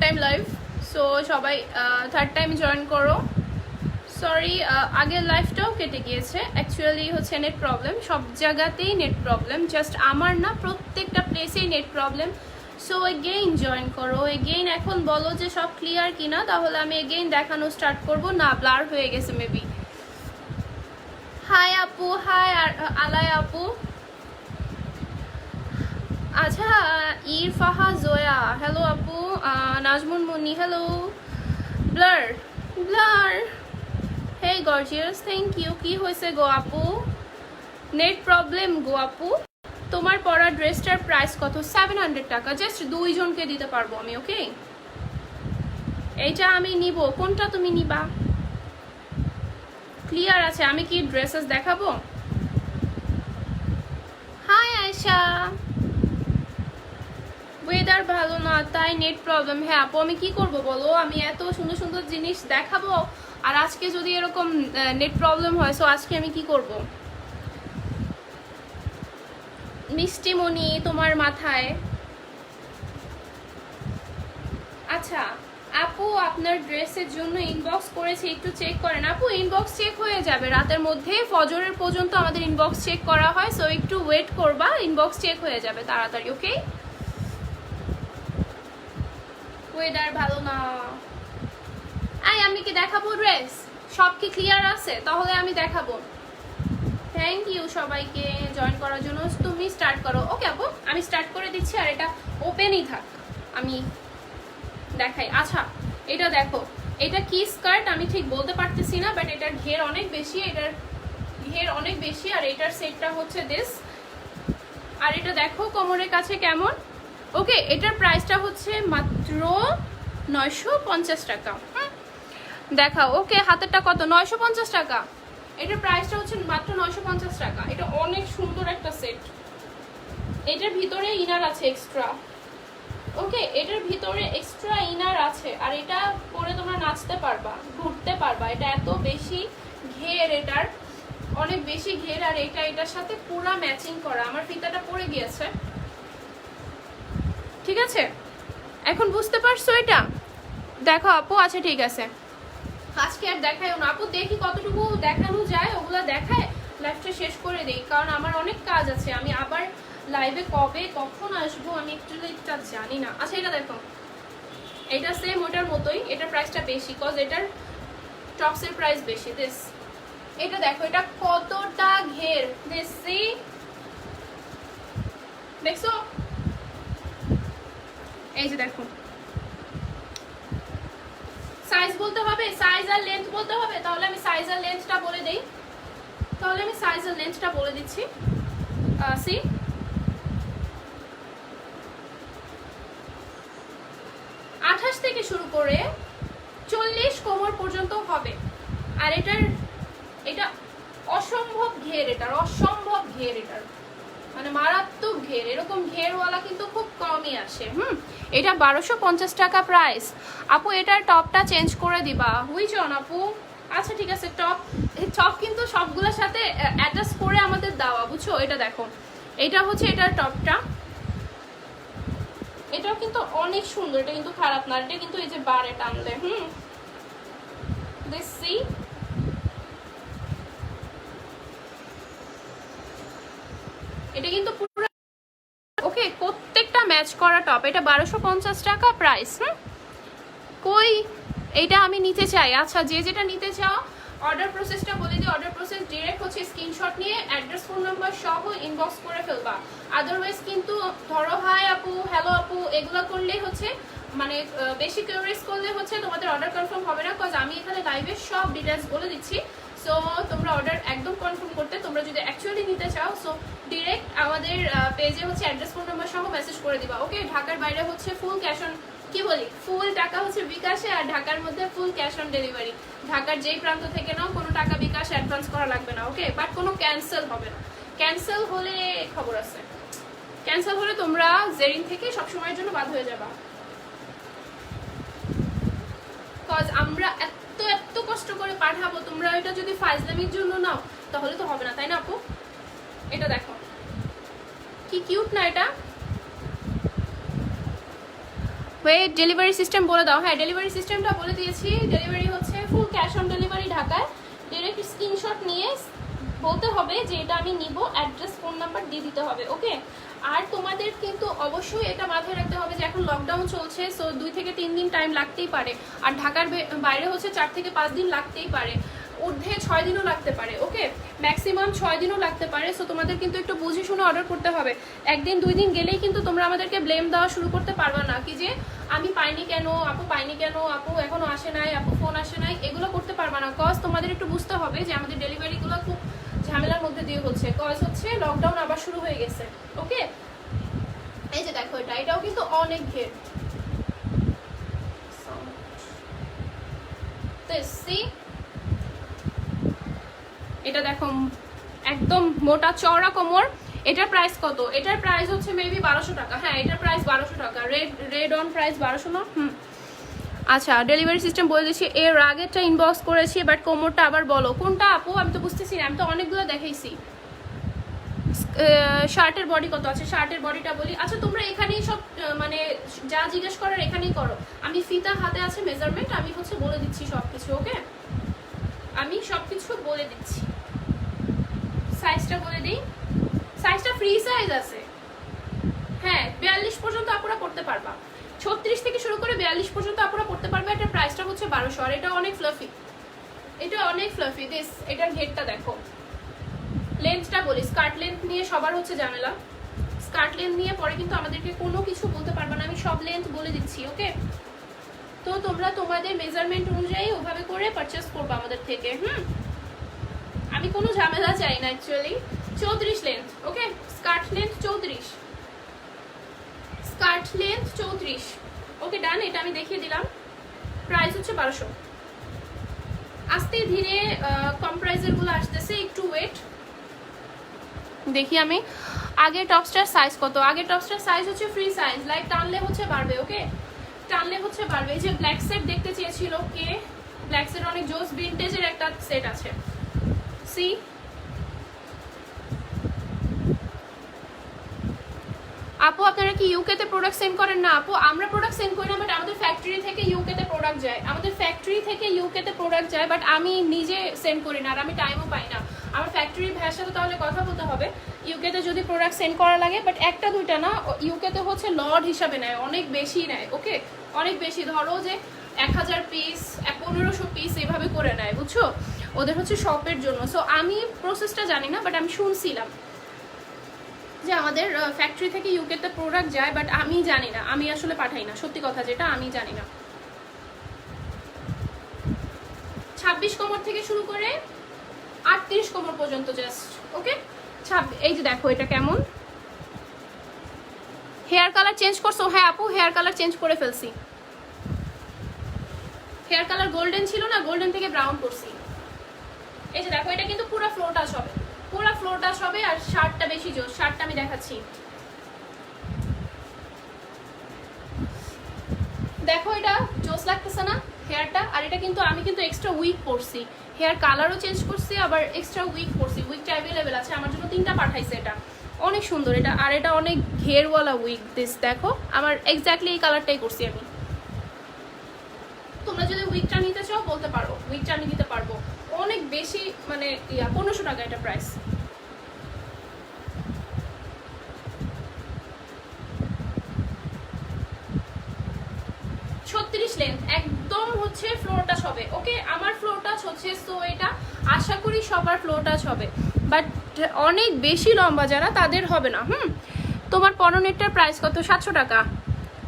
Time live, so সবাই third time join করো। Sorry, আগের লাইভটাও কেটে গিয়েছে। অ্যাকচুয়ালি হচ্ছে নেট প্রবলেম, সব জায়গাতেই নেট প্রবলেম, জাস্ট আমার না, প্রত্যেকটা প্লেসেই net problem. So again join করো, এগেইন এখন বলো যে সব ক্লিয়ার কিনা, তাহলে আমি এগেইন দেখানো স্টার্ট করব। না, ব্লার হয়ে গেছে মেবি। হাই আপু, হাই আলাই আপু। আচ্ছা, ইরফাহা জোয়া, হ্যালো আপু। Nazmun Munni, hello. Blur blur, hey gorgeous, thank you. কি হয়েছে গো আপু? নেট প্রবলেম গো আপু। তোমার পরা ড্রেসটার প্রাইস কত? 700 টাকা, জাস্ট দুইজনকে দিতে পারবো আমি। ওকে, এইটা আমি নিব। কোনটা তুমি নিবা? ক্লিয়ার আছে? আমি কি ড্রেসেস দেখাবো? হাই আয়শা। ওয়েদার ভালো না তাই নেট প্রবলেম। হ্যাঁ আপু, আমি কি করব বলো? আমি এত সুন্দর সুন্দর জিনিস দেখাবো আর আজকে যদি এরকম নেট প্রবলেম হয়, সো আজকে আমি কি করব? মিষ্টিমণি তোমার মাথায়। আচ্ছা আপু, আপনার ড্রেসের জন্য ইনবক্স করেছি, একটু চেক করেন। আপু ইনবক্স চেক হয়ে যাবে রাতের মধ্যে, ফজরের পর্যন্ত আমাদের ইনবক্স চেক করা হয়, সো একটু ওয়েট করবা, ইনবক্স চেক হয়ে যাবে তাড়াতাড়ি। ওকে, ওয়েদার ভালো না। আমি কি দেখাবো ড্রেস? সব কি ক্লিয়ার আছে? তাহলে আমি দেখাবো। থ্যাংক ইউ সবাইকে জয়েন করার জন্য। তুমি স্টার্ট করো। ওকে আপু, আমি স্টার্ট করে দিচ্ছি, আর এটা ওপেনই থাক, আমি দেখাই। আচ্ছা, এটা দেখো, এটা কি স্কার্ট আমি ঠিক বলতে পারতেছি না, বাট এটার ঘের অনেক বেশি, এটার ঘের অনেক বেশি, আর এটার সেটটা হচ্ছে দিস। আর এটা দেখো কোমরের কাছে কেমন। ওকে, এটার প্রাইসটা হচ্ছে মাত্র 950 টাকা। দেখাও। ওকে, হাতেরটা কত? 950 টাকা। এটার প্রাইসটা হচ্ছে মাত্র 950 টাকা। এটা অনেক সুন্দর একটা সেট। এটার ভিতরে ইনার আছে এক্সট্রা। ওকে, এটার ভিতরে এক্সট্রা ইনার আছে, আর এটা পরে তোমরা নাচতে পারবা, ঘুরতে পারবা। এটা এত বেশি ঘের, এটার অনেক বেশি ঘের, আর এটা এটার সাথে পুরা ম্যাচিং করা। আমার ফিতাটা পরে গিয়েছে, ঠিক আছে? এখন বুঝতে পারছো এটা? দেখো আপু, আচ্ছা ঠিক আছে, আজকে আর দেখায়ও না আপু, দেখি কতটুকু দেখানো যায়, ওগুলা দেখায় লাইভটা শেষ করে দিই, কারণ আমার অনেক কাজ আছে। আমি আবার লাইভে কবে কখন আসবো আমি একচুয়ালি এটা জানি না। আচ্ছা, এটা দেখো, এটা সেম ওটার মতোই, এটার প্রাইসটা বেশি, কজ এটার টপসের প্রাইস বেশি। দিস, এটা দেখো, এটা কতটা ঘের, দিস সি, দেখছো? এই যে দেখো, সাইজ বলতে হবে, সাইজ আর লেন্থ বলতে হবে। তাহলে আমি সাইজ আর লেন্থটা বলে দেই, তাহলে আমি সাইজ আর লেন্থটা বলে দিচ্ছি। সি, 28 থেকে শুরু করে 40 কোমর পর্যন্ত হবে। আর এটা অসম্ভব ঘের, এটার অসম্ভব ঘের, এটার মানে মারাত্মক ঘের। এরকম ঘেরওয়ালা কিন্তু খুব কমই আসে। এটা 1250 টাকা প্রাইস। আপু এটার টপটা চেঞ্জ করে দিবা। হুইচ অন আপু? আচ্ছা ঠিক আছে, টপ কিন্তু সবগুলোর সাথে অ্যাটাচ করে আমাদের দেওয়া, বুঝছো? এটা দেখো, এটা হচ্ছে এটার টপটা, এটাও কিন্তু অনেক সুন্দর, এটা কিন্তু খারাপ না। এটা কিন্তু এই যে বারে টানলে, দিস সি, এটা কিন্তু পুরো ওকে, প্রত্যেকটা ম্যাচ করা টপ। এটা 1250 টাকা প্রাইস। কই এইটা আমি নিতে চাই। আচ্ছা, যে যেটা নিতে চাও অর্ডার প্রসেসটা বলে দিই। অর্ডার প্রসেস ডিরেক্ট হচ্ছে স্ক্রিনশট নিয়ে অ্যাড্রেস, ফোন নাম্বার সহ ইনবক্স করে ফেলবা। আদারওয়াইজ কিন্তু ধরো হাই আপু, হ্যালো আপু, এগুলো করলেই হচ্ছে মানে বেশি কিউরিয়াস করলে হচ্ছে তোমাদের অর্ডার কনফার্ম হবে না, কজ আমি এখানে লাইভে সব ডিটেলস বলে দিচ্ছি। সো তোমরা অর্ডার একদম কনফার্ম করতে, তোমরা যদি অ্যাকচুয়ালি নিতে চাও, সো ডিরেক্ট আমাদের পেজে হচ্ছে অ্যাড্রেস, ফোন নাম্বার সহ মেসেজ করে দিবা। ওকে, ঢাকার বাইরে হচ্ছে ফুল ক্যাশ অন, কি বলি, ফুল টাকা হচ্ছে বিকাশে, আর ঢাকার মধ্যে ফুল ক্যাশ অন ডেলিভারি। ঢাকার যেই প্রান্ত থেকে নাও কোনো টাকা বিকাশ অ্যাডভান্স করা লাগবে না। ওকে, বাট কোনো ক্যান্সেল হবে না। ক্যান্সেল হলে খবর আছে, ক্যান্সেল হলে তোমরা জেরিন থেকে সবসময়ের জন্য বাদ হয়ে যাবা, কজ আমরা এত এত কষ্ট করে পাঠাবো, তোমরা এটা যদি ফাইজলামির জন্য নাও তাহলে তো হবে না, তাই না আপু? এটা দেখো কি কিউট না এটা। ওয়েট, ডেলিভারি সিস্টেম বলে দাও। হ্যাঁ, ডেলিভারি সিস্টেমটা বলে দিয়েছি। ডেলিভারি হচ্ছে ফুল ক্যাশ অন ডেলিভারি ঢাকায়। ডিরেক্ট স্ক্রিনশট নিয়ে বলতে হবে যে এটা আমি নিব, অ্যাড্রেস ফোন নাম্বার দিয়ে দিতে হবে। ওকে, আর তোমাদের কিন্তু অবশ্যই এটা মাথায় রাখতে হবে যে এখন লকডাউন চলছে, সো 2 থেকে 3 দিন টাইম লাগতেই পারে। আর ঢাকার বাইরে হচ্ছে 4 থেকে 5 দিন লাগতেই পারে, ঊর্ধ্বে 6 দিনও লাগতে পারে। ওকে, ম্যাক্সিমাম 6 দিনও লাগতে পারে। সো তোমাদের কিন্তু একটু বুঝে শুনে অর্ডার করতে হবে। 1 দিন 2 দিন গেলেই কিন্তু তোমরা আমাদেরকে ব্লেম দেওয়া শুরু করতে পারবে না, কি যে আমি পাইনি কেন, আপু পাইনি কেন, আপু এখনো আসে নাই, আপু ফোন আসে নাই, এগুলো করতে পারবে না। কজ তোমাদের একটু বুঝতে হবে যে আমাদের ডেলিভারিগুলো খুব ঝামেলার মধ্যে দিয়ে হচ্ছে, কজ হচ্ছে লকডাউন আবার শুরু হয়ে গেছে। ওকে, এই যে দেখো এটাও কিন্তু অনেক ঘের। এটা দেখো একদম মোটা চওড়া কোমর। এটার প্রাইস কত? এটার প্রাইস হচ্ছে মেবি 1200 টাকা। হ্যাঁ, এটার প্রাইস 1200 টাকা। রেড অন প্রাইস 1200 না? আচ্ছা, ডেলিভারি সিস্টেম বলে দিচ্ছি। এর আগেরটা ইনবক্স করেছি, বাট কোমরটা আবার বলো কোনটা আপু, আমি তো বুঝতেছি না, আমি তো অনেকগুলো দেখাইছি। শার্টের বডি কত আছে? শার্টের বডিটা বলি। আচ্ছা, তোমরা এখানেই সব মানে যা জিজ্ঞেস করার এখানেই করো। আমি ফিতা হাতে আছে, মেজারমেন্ট আমি হচ্ছে বলে দিচ্ছি সব কিছু। ওকে, আমি সব কিছু বলে দিচ্ছি। সাইজটা বলে দিই, সাইজটা ফ্রি সাইজ আছে। হ্যাঁ, 42 পর্যন্ত আপুরা পড়তে পারবা। 36 থেকে শুরু করে 42 পর্যন্ত আপুরা পড়তে পারবে। এটার প্রাইসটা হচ্ছে 1200। আর এটা অনেক ফ্লাফি, এটা অনেক ফ্লাফি। দিস, এটার ঘেরটা দেখো। লেন্থটা বলি, স্কার্ট লেন্থ নিয়ে সবার হচ্ছে ঝামেলা। স্কার্ট লেন্থ নিয়ে পরে কিন্তু আমাদেরকে কোনো কিছু বলতে পারবে না, আমি সব লেন্থ বলে দিচ্ছি। ওকে, তো তোমরা তোমাদের মেজারমেন্ট অনুযায়ী ওভাবে করে পারচেস করবে আমাদের থেকে। আমি কোনো ঝামেলা চাই না অ্যাকচুয়ালি। 34 লেন্থ। ওকে, স্কার্ট লেন্থ 34, স্কার্ট লেন্থ 34। ওকে, ডান। এটা আমি দেখিয়ে দিলাম। প্রাইস হচ্ছে 1200। আস্তে ধীরে কম প্রাইসের গুলো আসতেছে, একটু ওয়েট। দেখি আমি আগের টপসটার সাইজ কত। আগের টপসটার সাইজ হচ্ছে ফ্রি সাইজ, লাইক টানলে হচ্ছে বাড়বে। ওকে, টানলে হচ্ছে বাড়বে। এই যে ব্ল্যাক সেট দেখতে চেয়েছিল কে, ব্ল্যাক সেট অনেক জোস ভিনটেজের একটা সেট আছে। সি, আপু আপনারা কি ইউকে তে প্রোডাক্ট সেন্ড করেন? না আপু, আমরা প্রোডাক্ট সেন্ড করি না, বাট আমাদের ফ্যাক্টরি থেকে ইউকে তে প্রোডাক্ট যায়। আমাদের ফ্যাক্টরি থেকে ইউকে তে প্রোডাক্ট যায়, বাট আমি নিজে সেন্ড করি না, আর আমি টাইমও পাই না। আমার ফ্যাক্টরির ভাইয়ের সাথে তাহলে কথা বলতে হবে ইউকে তে যদি প্রোডাক্ট সেন্ড করা লাগে। বাট একটা দুইটা না, ইউকে তে হচ্ছে লট হিসাবে নেয়, অনেক বেশি নেয়। ওকে, অনেক বেশি। ধরো যে 1000 পিস, 1500 পিস এভাবে করে নেয়, বুঝছো? ওদের হচ্ছে শপের জন্য। সো আমি প্রসেসটা জানি না, বাট আমি শুনছিলাম যে আমাদের ফ্যাক্টরি থেকে ইউকেতে প্রোডাক্ট যায়, বাট আমি জানি না, আমি আসলে পাঠাই না, সত্যি কথা যেটা, আমি জানি না। 26 কোমর থেকে শুরু করে 38 কোমর পর্যন্ত জাস্ট। ওকে, এই যে দেখো এটা কেমন। হেয়ার কালার চেঞ্জ করছো? হ্যাঁ আপু, হেয়ার কালার চেঞ্জ করে ফেলছি। হেয়ার কালার গোল্ডেন ছিল না, গোল্ডেন থেকে ব্রাউন করছি। এই যে দেখো, এটা কিন্তু পুরো ফ্লোর টাচ হবে, পুরো ফ্লোর টাচ হবে। আর শার্টটা বেশি জোর, শার্টটা আমি দেখাচ্ছি। দেখো এটা জোস লাগতেছে না হেয়ারটা? আর এটা কিন্তু আমি কিন্তু এক্সট্রা উইক পরছি, হেয়ার কালারও চেঞ্জ করছি, আবার এক্সট্রা উইক পরছি। উইকটা অ্যাভেলেবেল আছে, আমার জন্য 3টা পাঠাইছে। এটা অনেক সুন্দর এটা, আর এটা অনেক ঘেরওয়ালা উইক। দিস দেখো, আমার এক্স্যাক্টলি এই কালারটাই করছি আমি। তোমরা যদি উইকটা নিতে চাও বলতে পারো, উইকটা আমি দিতে পারবো। অনেক বেশি মানে 1500 টাকা এটা প্রাইস। লেন্থ একদম হচ্ছে ফ্লোর টাচ হবে। ওকে, আমার ফ্লোর টাচ হচ্ছে, সো এটা আশা করি সবার ফ্লোর টাচ হবে, বাট অনেক বেশি লম্বা যারা তাদের হবে না। তোমার পরনেরটার প্রাইস কত? 700 টাকা।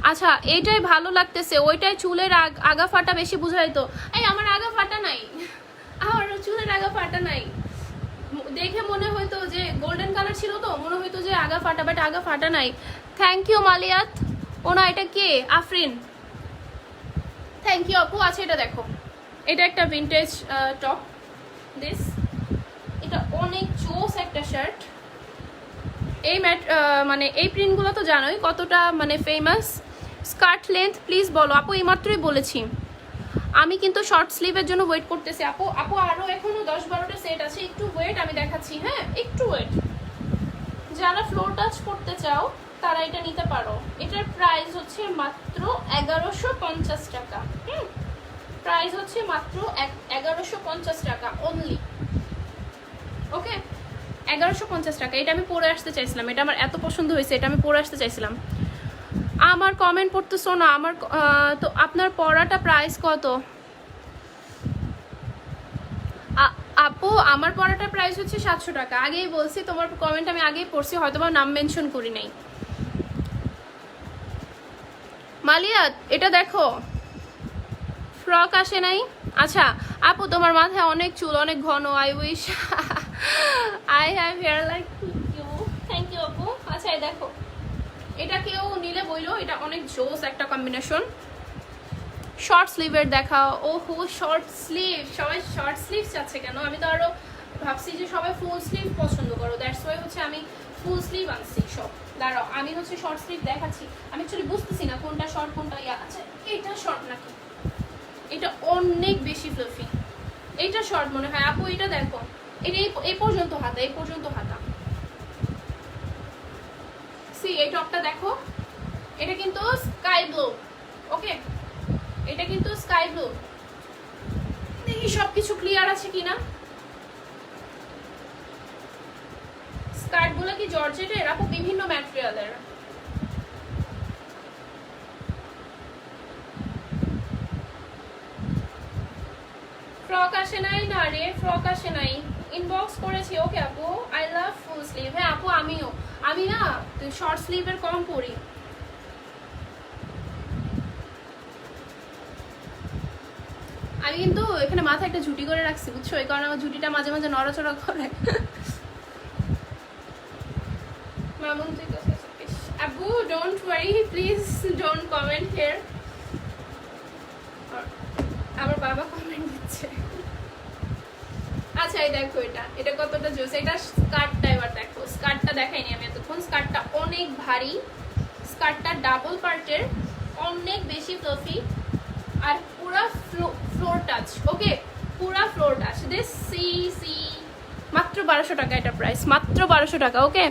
আচ্ছা, এইটাই ভালো লাগতেছে, ওইটাই চুলের আগা ফাটা বেশি বুঝাই তো। এই আমার আগা ফাটা নাই, আমার চুলের আগা ফাটা নাই। দেখে মনে হইতো যে গোল্ডেন কালার ছিল তো মনে হইতো যে আগা ফাটা, বাট আগা ফাটা নাই। Thank you মালিয়াত। ও না, এটা কে? আফরিন, থ্যাংক ইউ আপু। আছে এটা দেখো, এটা একটা ভিনটেজ টপ। দিস, এটা অনেক জোস একটা শার্ট। এই মানে এই প্রিন্টগুলো তো জানোই কতটা মানে ফেমাস। স্কার্ট লেন্থ প্লিজ বলো আপু। এইমাত্রই বলেছি, আমি কিন্তু শর্ট স্লিভের জন্য ওয়েট করতেছি আপু। আপু আরও এখনো 10-12টা সেট আছে, একটু ওয়েট, আমি দেখাচ্ছি। হ্যাঁ, একটু ওয়েট। যারা ফ্লোর টাচ করতে চাও তারা এটা নিতে পারো। এটার প্রাইস হচ্ছে মাত্র 1150 টাকা। প্রাইস হচ্ছে মাত্র 1150 টাকা অনলি। ওকে, 1150 টাকা। এটা আমি পরে আসতে চাইছিলাম, এটা আমার এত পছন্দ হয়েছে, এটা আমি পরে আসতে চাইছিলাম। আমার কমেন্ট পড়তেছো না আমার, তো আপনার পড়াটা প্রাইস কত? আপু আমার পড়াটা প্রাইস হচ্ছে 700 টাকা। আগেই বলছি, তোমার কমেন্ট আমি আগেই পড়ছি, হয়তো বা নাম মেনশন করি নাই। মালিয়াত এটা দেখো, ফ্রক আসে নাই। আচ্ছা আপু তোমার মাথায় অনেক চুল, অনেক ঘন। I wish I have hair like you. Thank you আপু। আচ্ছা এই দেখো, এটা কেউ নিলে বইলো, এটা অনেক জোস একটা কম্বিনেশন। শর্ট স্লিভের দেখাও। ওহো শর্ট স্লিভ, সবাই শর্ট স্লিভ চাচ্ছে কেন? আমি তো আরো ভাবছি যে সবাই ফুল স্লিভ পছন্দ করো, দ্যাটস ওয়াই হচ্ছে আমি ফুল স্লিভ আনছি সব। দাঁড়াও আমি হচ্ছে শর্ট স্লিভ দেখাচ্ছি। আমি অ্যাকচুয়ালি বুঝতেছি না কোনটা শর্ট কোনটা ইয়া। আচ্ছা এটা শর্ট নাকি? এটা অনেক বেশি ফ্লফি, এটা শর্ট মনে হয়। আপু এটা দেখো, এটা এই পর্যন্ত হাতা, এই পর্যন্ত হাতা। সি এই টপটা দেখো, এটা কিন্তু স্কাই ব্লু। ওকে, এটা কিন্তু স্কাই ব্লু। দেখি সবকিছু ক্লিয়ার আছে কিনা। স্কার্ট গুলো কি জর্জেটের? আপু বিভিন্ন ম্যাটেরিয়ালের। ফ্রক আসে নাই? না রে ফ্রক আসে নাই, ইনবক্স করেছি। ওকে আপু, আই লাভ ফুল স্লিভ। হ্যাঁ আপু আমিও, আমি না শর্ট স্লিভের কম পরি। আমি কিন্তু এখানে মাথায় একটা ঝুটি করে রাখছি বুঝছো, এই কারণে আমার ঝুটিটা মাঝে মাঝে নড়াচড়া করে। আপু don't worry, please don't comment here. আমার বাবা কমেন্ট দিচ্ছে। আচ্ছা এই দেখো, এটা কতটা জোস। এটা স্কার্টটা এবার দেখো, স্কার্টটা দেখাইনি আমি এতক্ষণ। স্কার্টটা অনেক ভারী, স্কার্টটা ডাবল পার্টের, অনেক বেশি ফ্লফি, আর পুরা ফ্লোর টাচ। ওকে, পুরা floor touch. This see see মাত্র 1200 টাকা এটা প্রাইস, মাত্র 1200 টাকা। ওকে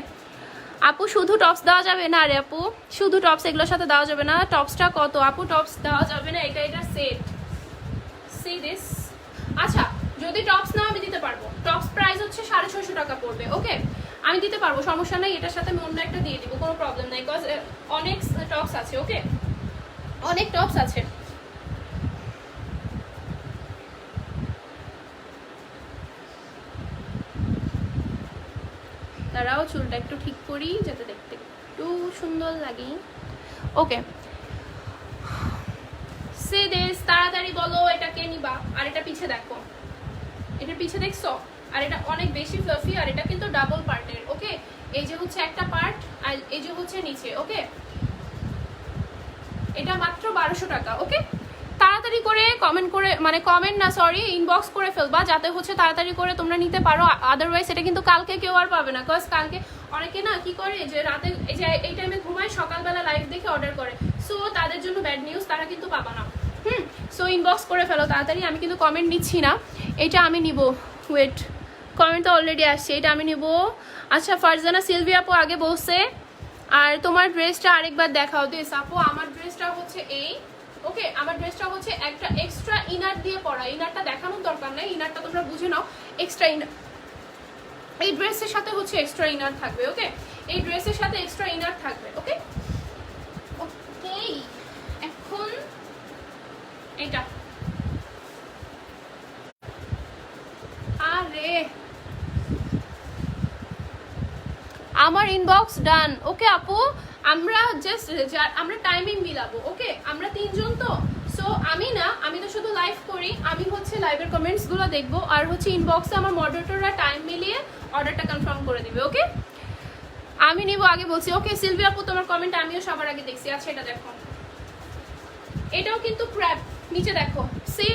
আপু শুধু টপস দেওয়া যাবে না? রে আপু শুধু টপস এগুলোর সাথে দেওয়া যাবে না। টপসটা কত? আপু টপস দেওয়া যাবে না, এটা সেট। C this. আচ্ছা যদি টপস নাও আমি দিতে পারবো। টপস প্রাইস হচ্ছে 650 টাকা পড়বে। ওকে আমি দিতে পারবো, সমস্যা নেই। এটার সাথে আমি অন্য একটা দিয়ে দিব, কোনো প্রবলেম নাই, বিকজ অনেক টপস আছে। ওকে অনেক টপস আছে। তারাও চুলটা একটু ঠিক করি যাতে দেখতে একটু সুন্দর লাগে। ওকে সে দিস, তাড়াতাড়ি বলো এটা কে নিবা। আর এটা পিছে দেখো, এটা পিছে দেখছো, আর এটা অনেক বেশি ফ্লাফি, আর এটা কিন্তু ডাবল পার্টের। ওকে এই যে হচ্ছে একটা পার্ট, আর এই যে হচ্ছে নিচে। ওকে এটা মাত্র 1200 টাকা। ওকে তাড়াতাড়ি করে কমেন্ট করে, মানে কমেন্ট না সরি, ইনবক্স করে ফেলবা, যাতে হচ্ছে তাড়াতাড়ি করে তোমরা নিতে পারো। আদারওয়াইজ এটা কিন্তু কালকে কেউ আর পাবে না, বিকজ কালকে অনেকে না কি করে যে রাতে এই যে এই টাইমে ঘুমায়, সকালবেলা লাইভ দেখে অর্ডার করে, সো তাদের জন্য ব্যাড নিউজ, তারা কিন্তু পাবা না। সো ইনবক্স করে ফেলো তাড়াতাড়ি। আমি কিন্তু কমেন্ট নিচ্ছি না, এটা আমি নিব। ওয়েট, কমেন্ট তো অলরেডি আসছে, এটা আমি নিব। আচ্ছা ফারজানা সিলভি আপু আগে বলছে। আর তোমার ড্রেসটা আরেকবার দেখাও। দিস আপু আমার ড্রেসটা হচ্ছে এই। ওকে আমার ড্রেসটা হচ্ছে একটা এক্সট্রা ইনার দিয়ে পরা। ইনারটা দেখানোর দরকার নেই, ইনারটা তোমরা বুঝে নাও। এক্সট্রা ইনার এই ড্রেসের সাথে হচ্ছে এক্সট্রা ইনার থাকবে। ওকে এই ড্রেসের সাথে এক্সট্রা ইনার থাকবে। ওকে ওকে এখন এইটা, আরে আমার ইনবক্স ডান। ওকে আপু আমরা জাস্ট আমরা টাইমিং মিলাবো। ওকে আমরা তিনজন তো, সো আমি তো শুধু লাইভ করি, আমি হচ্ছে লাইভের কমেন্টস গুলো দেখবো, আর হচ্ছে ইনবক্সে আমার মডারেটররা টাইম মিলিয়ে অর্ডারটা কনফার্ম করে দিবে। ওকে আমি নিব আগে বলছি। ওকে সিলভি আপু তোমার কমেন্ট আমিও সবার আগে দেখছি। আচ্ছা এটা দেখো, এটাও কিন্তু ক্র্যাপ, নিচে দেখো সি,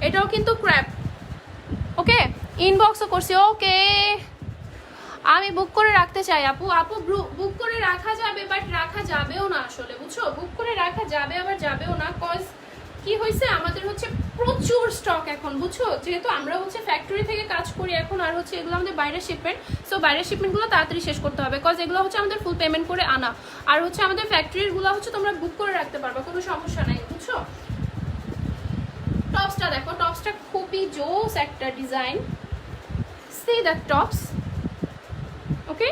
এটাও কিন্তু ক্র্যাপ। ওকে ইনবক্সও করছি। ওকে আমি বুক করে রাখতে চাই আপু। আপু বুক করে রাখা যাবে, বাট রাখা যাবেও না আসলে, বুঝছো? বুক করে রাখা যাবে আবার যাবেও না, কজ কি হয়েছে আমাদের হচ্ছে প্রচুর স্টক এখন, বুঝছো, যেহেতু আমরা হচ্ছে ফ্যাক্টরি থেকে কাজ করি এখন, আর হচ্ছে এগুলো আমাদের বাইরের শিপমেন্ট। সো বাইরের শিপমেন্টগুলো তাড়াতাড়ি শেষ করতে হবে, বিকজ এগুলো হচ্ছে আমাদের ফুল পেমেন্ট করে আনা। আর হচ্ছে আমাদের ফ্যাক্টরিগুলো হচ্ছে তোমরা বুক করে রাখতে পারবে, কোনো সমস্যা নাই, বুঝছো। টপসটা দেখো, টপসটা খুবই জোস একটা design. See the tops, okay.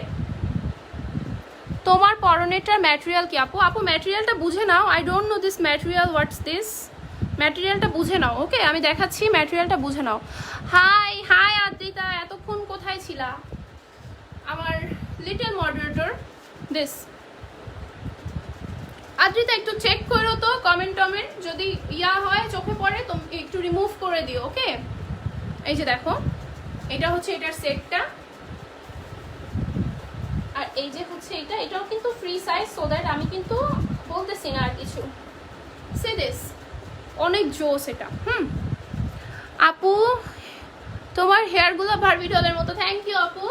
তোমার পরনেটার ম্যাটেরিয়াল কি আপু? আপু ম্যাটেরিয়ালটা বুঝে নাও, I don't know this material, what's this, ম্যাটেরিয়ালটা বুঝে নাও, ওকে। আমি দেখাচ্ছি, ম্যাটেরিয়ালটা বুঝে নাও। হাই হাই আদ্রিতা, এতক্ষণ কোথায় ছিলা? আমার লিটল মডারেটর দিস আদ্রিতা, একটু চেক করো তো কমেন্ট টমেন্ট, যদি ইয়া হয় চোখে পড়ে তো একটু রিমুভ করে দিও, ওকে। এই যে দেখো, এটা হচ্ছে এটার সেটটা, আর এই যে হচ্ছে এটাও কিন্তু ফ্রি সাইজ, সো দ্যাট আমি কিন্তু বলতেছি না আর কিছু। সে দিস, অনেক জোস এটা। আপু তোমার হেয়ারগুলো বারবি ডলের মতো। থ্যাংক ইউ আপু।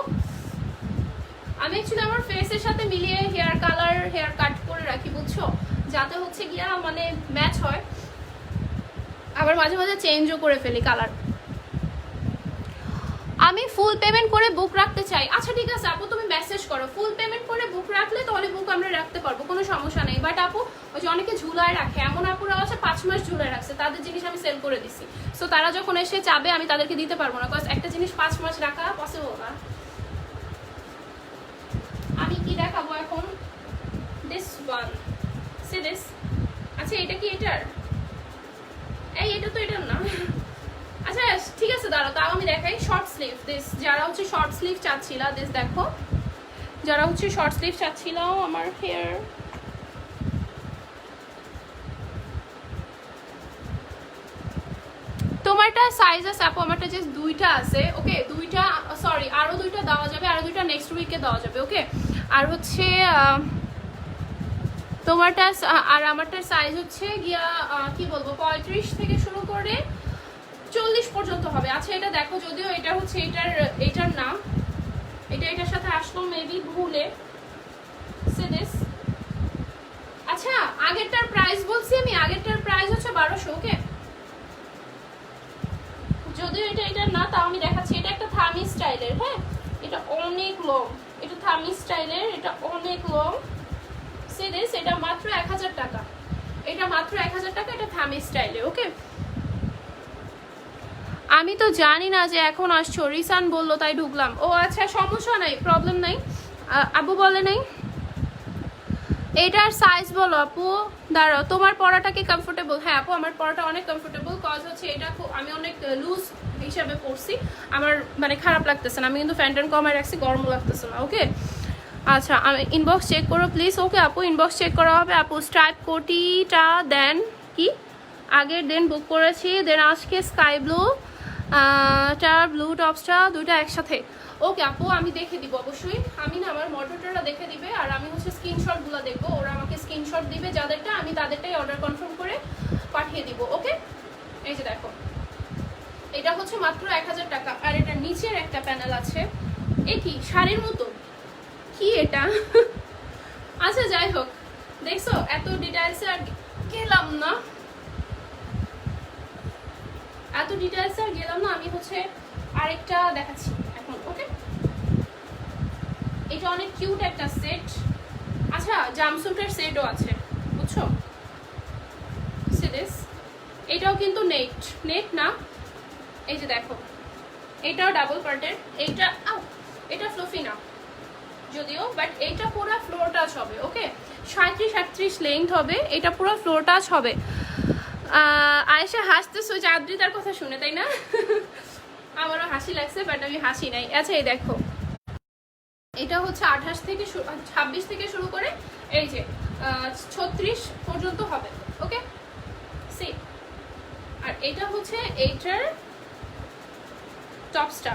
আমি অ্যাকচুয়ালি আমার ফেসের সাথে মিলিয়ে হেয়ার কালার, হেয়ার কাট করে রাখি, বুঝছো, যাতে হচ্ছে গিয়া মানে ম্যাচ হয়। আবার মাঝে মাঝে চেঞ্জও করে ফেলি কালার। আমি ফুল পেমেন্ট করে বুক রাখতে চাই। আচ্ছা ঠিক আছে আপু, তুমি মেসেজ করো, ফুল পেমেন্ট করে বুক রাখলে তাহলে বুক আমরা রাখতে পারবো, কোনো সমস্যা নেই। বাট আপু ওই যে অনেকে ঝুলায় রাখে, এমন আপুরা আছে 5 মাস ঝুলায় রাখছে, তাদের জিনিস আমি সেল করে দিছি। সো তারা যখন এসে চাবে আমি তাদেরকে দিতে পারবো না, বিকজ একটা জিনিস 5 মাস রাখা পসিবল না। আমি কি দেখাবো এখন? This one, C this. আচ্ছা এটা কি এটার? এই এটা তো এটার না। আচ্ছা ঠিক আছে দাঁড়াও, তাও আমি দেখাই। শর্ট স্লিভ দিস, যারা হচ্ছে শর্ট স্লিভ চাচ্ছিলা, দিস দেখো, যারা হচ্ছে শর্ট স্লিভ চাচ্ছিলাও আমার হেয়ার, তোমারটা সাইজ আছে আপু, আমারটা জাস্ট 2টা আছে, ওকে। 2টা, সরি আরো 2টা দেওয়া যাবে, আরো 2টা নেক্সট উইকে দেওয়া যাবে, ওকে। আর হচ্ছে তোমারটা আর আমারটার সাইজ হচ্ছে গিয়া কি বলবো 35 থেকে শুরু করে 40 পর্যন্ত হবে। আচ্ছা এটা দেখো, যদিও এটা হচ্ছে এটার না, এটার সাথে আসলো মেবি ভুলে। সে দিস, আচ্ছা আগেরটার প্রাইস বলছি আমি, আগেরটার প্রাইস হচ্ছে 1200, ওকে। যদিও এটার না, তাও আমি দেখাচ্ছি। এটা একটা থামি স্টাইলের, হ্যাঁ, এটা অনেক লং, এটা থামি স্টাইলের, এটা অনেক লং। সে দিস, এটা মাত্র 1000 টাকা, এটা মাত্র 1000 টাকা, এটা থামি স্টাইলে, ওকে। আমি তো জানি না যে এখন আসছো, রিসান বললো তাই ঢুকলাম। ও আচ্ছা সমস্যা নাই, প্রবলেম নাই। আবু বলে নাই। এটার সাইজ বলো আপু। দাঁড়াও, তোমার পরাটা কি কমফোর্টেবল? হ্যাঁ আপু আমার পরাটা অনেক কমফোর্টেবল, কজ হচ্ছে এটা আমি অনেক লুজ হিসাবে পরছি, আমার মানে খারাপ লাগতেছে না। আমি কিন্তু ফ্যান্টন কমায় রাখছি, গরমও লাগতেছে না, ওকে। আচ্ছা আমি ইনবক্স চেক করো প্লিজ, ওকে আপু ইনবক্স চেক করা হবে। আপু স্ট্রাইপ কোটিটা দেন কি আগের দিন বুক করেছি, দেন আজকে স্কাই ব্লু টার ব্লু টপসটা 2টা একসাথে, ওকে আপু আমি দেখে দিব অবশ্যই। আমি না, আমার মডারেটররা দেখে দিবে, আর আমি হচ্ছে স্ক্রিনশটগুলো দেখবো, ওরা আমাকে স্ক্রিনশট দিবে যাদেরটা, আমি তাদেরটাই অর্ডার কনফার্ম করে পাঠিয়ে দিব, ওকে। এই যে দেখো, এটা হচ্ছে মাত্র 1000 টাকা। আর এটা নিচের একটা প্যানেল আছে, এ কি শাড়ির মতো, কি এটা? আচ্ছা যাই হোক, দেখছো এত ডিটেইলসে আর গেলাম না, এত ডিটেইলসে আর গেলাম না। আমি হচ্ছে আরেকটা দেখাচ্ছি এখন, ওকে। এটা অনেক কিউট একটা সেট। আচ্ছা জাম্পস্যুটের সেটও আছে, বুঝছো। সি দিস, এটাও কিন্তু নেট না, এই যে দেখো, এটাও ডাবল পার্টের। এটা ফ্লুফি না যদিও, বাট এটা পুরো ফ্লোর টাচ হবে, ওকে। 37-38 লেন্থ হবে, এটা পুরো ফ্লোর টাচ হবে। আয়েশা হাসতেছো যে আদ্রিতার কথা শুনে, তাই না? আমারও হাসি লাগছে, বাট আমি হাসি নাই। আচ্ছা এই দেখো, এটা হচ্ছে 26 থেকে শুরু করে এই যে 36 পর্যন্ত হবে, ওকে। সি, আর এটা হচ্ছে এইটার টপসটা।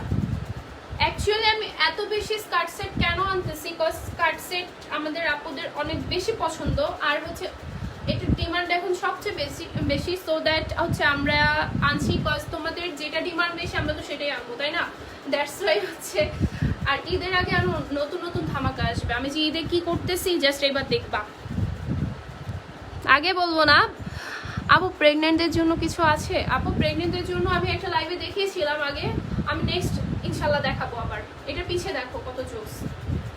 অ্যাকচুয়ালি আমি এত বেশি স্কার্ট সেট কেন আনতেছি, বিকজ স্কার্ট সেট আমাদের আপুদের অনেক বেশি পছন্দ, আর হচ্ছে এটার ডিমান্ড এখন সবচেয়ে বেশি, সো দ্যাট হচ্ছে আমরা আনছি, বিকজ তোমাদের যেটা ডিমান্ড বেশি আমরা তো সেটাই আনবো, তাই না? দ্যাটস ওয়াই হচ্ছে। আর ঈদের আগে আরো নতুন নতুন ধামাকা আসবে। আমি যে ঈদে কি করতেছি জাস্ট এবার দেখবা, আগে বলবো না। আপু প্রেগনেন্টদের জন্য কিছু আছে? আপু প্রেগনেন্টদের জন্য আমি একটা লাইভে দেখিয়েছিলাম আগে, আমি নেক্সট ইনশাল্লাহ দেখাবো আবার। এটা পিছে দেখো কত জোস।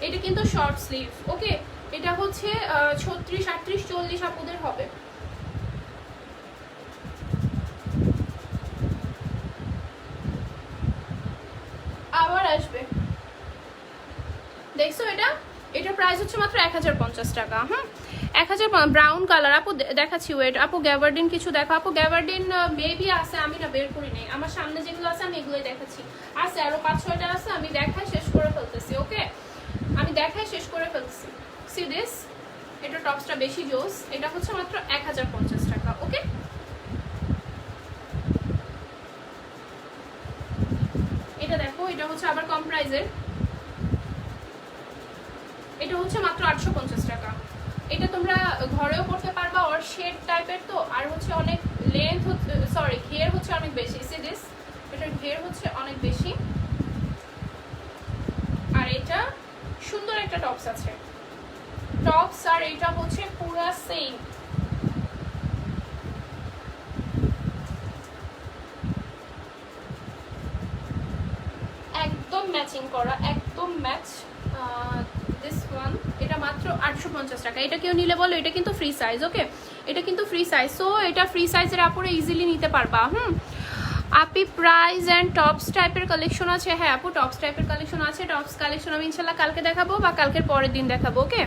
এটা কিন্তু শর্ট স্লিভ, ওকে। এটা হচ্ছে 36, 38, 40 আপুদের হবে। আবার আসবে, দেখছো? এটার প্রাইস হচ্ছে মাত্র 1050 টাকা। হুম, 1000। ব্রাউন কালার আপু দেখাচ্ছি, ওয়েট আপু গ্যাভার্ডিন কিছু দেখো। আপু গ্যাভার্ডিন মেবি আছে, আমি না বের করি নাই, আমার সামনে যেগুলো আছে আমি এগুলোই দেখাচ্ছি। আছে আরো 5-6টা আছে, আমি দেখাই শেষ করে ফেলতেছি, ওকে। আমি দেখাই শেষ করে ফেলতেছি। সি দিস, এটা টপসটা বেশি জোস। এটা হচ্ছে মাত্র 1050 টাকা, ওকে। এটা দেখো, এটা হচ্ছে আবার কম প্রাইজের। এটা হচ্ছে মাত্র 850 টাকা। এটা তোমরা ঘরেও পড়তে পারবা, ওর শেড টাইপের তো, আর হচ্ছে অনেক লেন্থ, সরি ঘের হচ্ছে অনেক বেশি। সি দিস, এটার ঘের হচ্ছে অনেক বেশি। আর এটা সুন্দর একটা টপস আছে, টপস। আর এটা হচ্ছে পুরা সেম, একদম ম্যাচিং করা, একদম ম্যাচ। দিস ওয়ান, এটা মাত্র 850 টাকা। এটা কেউ নিলে বলো এটা কিন্তু ফ্রি সাইজ, ওকে। এটা কিন্তু ফ্রি সাইজ, সো এটা ফ্রি সাইজের আপুরে ইজিলি নিতে পারবা। আপি প্রাইস অ্যান্ড টপস টাইপের কালেকশন আছে? হ্যাঁ আপু, টপস টাইপের কালেকশন আছে। টপস কালেকশন আমি ইনশাল্লাহ কালকে দেখাবো বা কালকের পরের দিন দেখাবো, ওকে।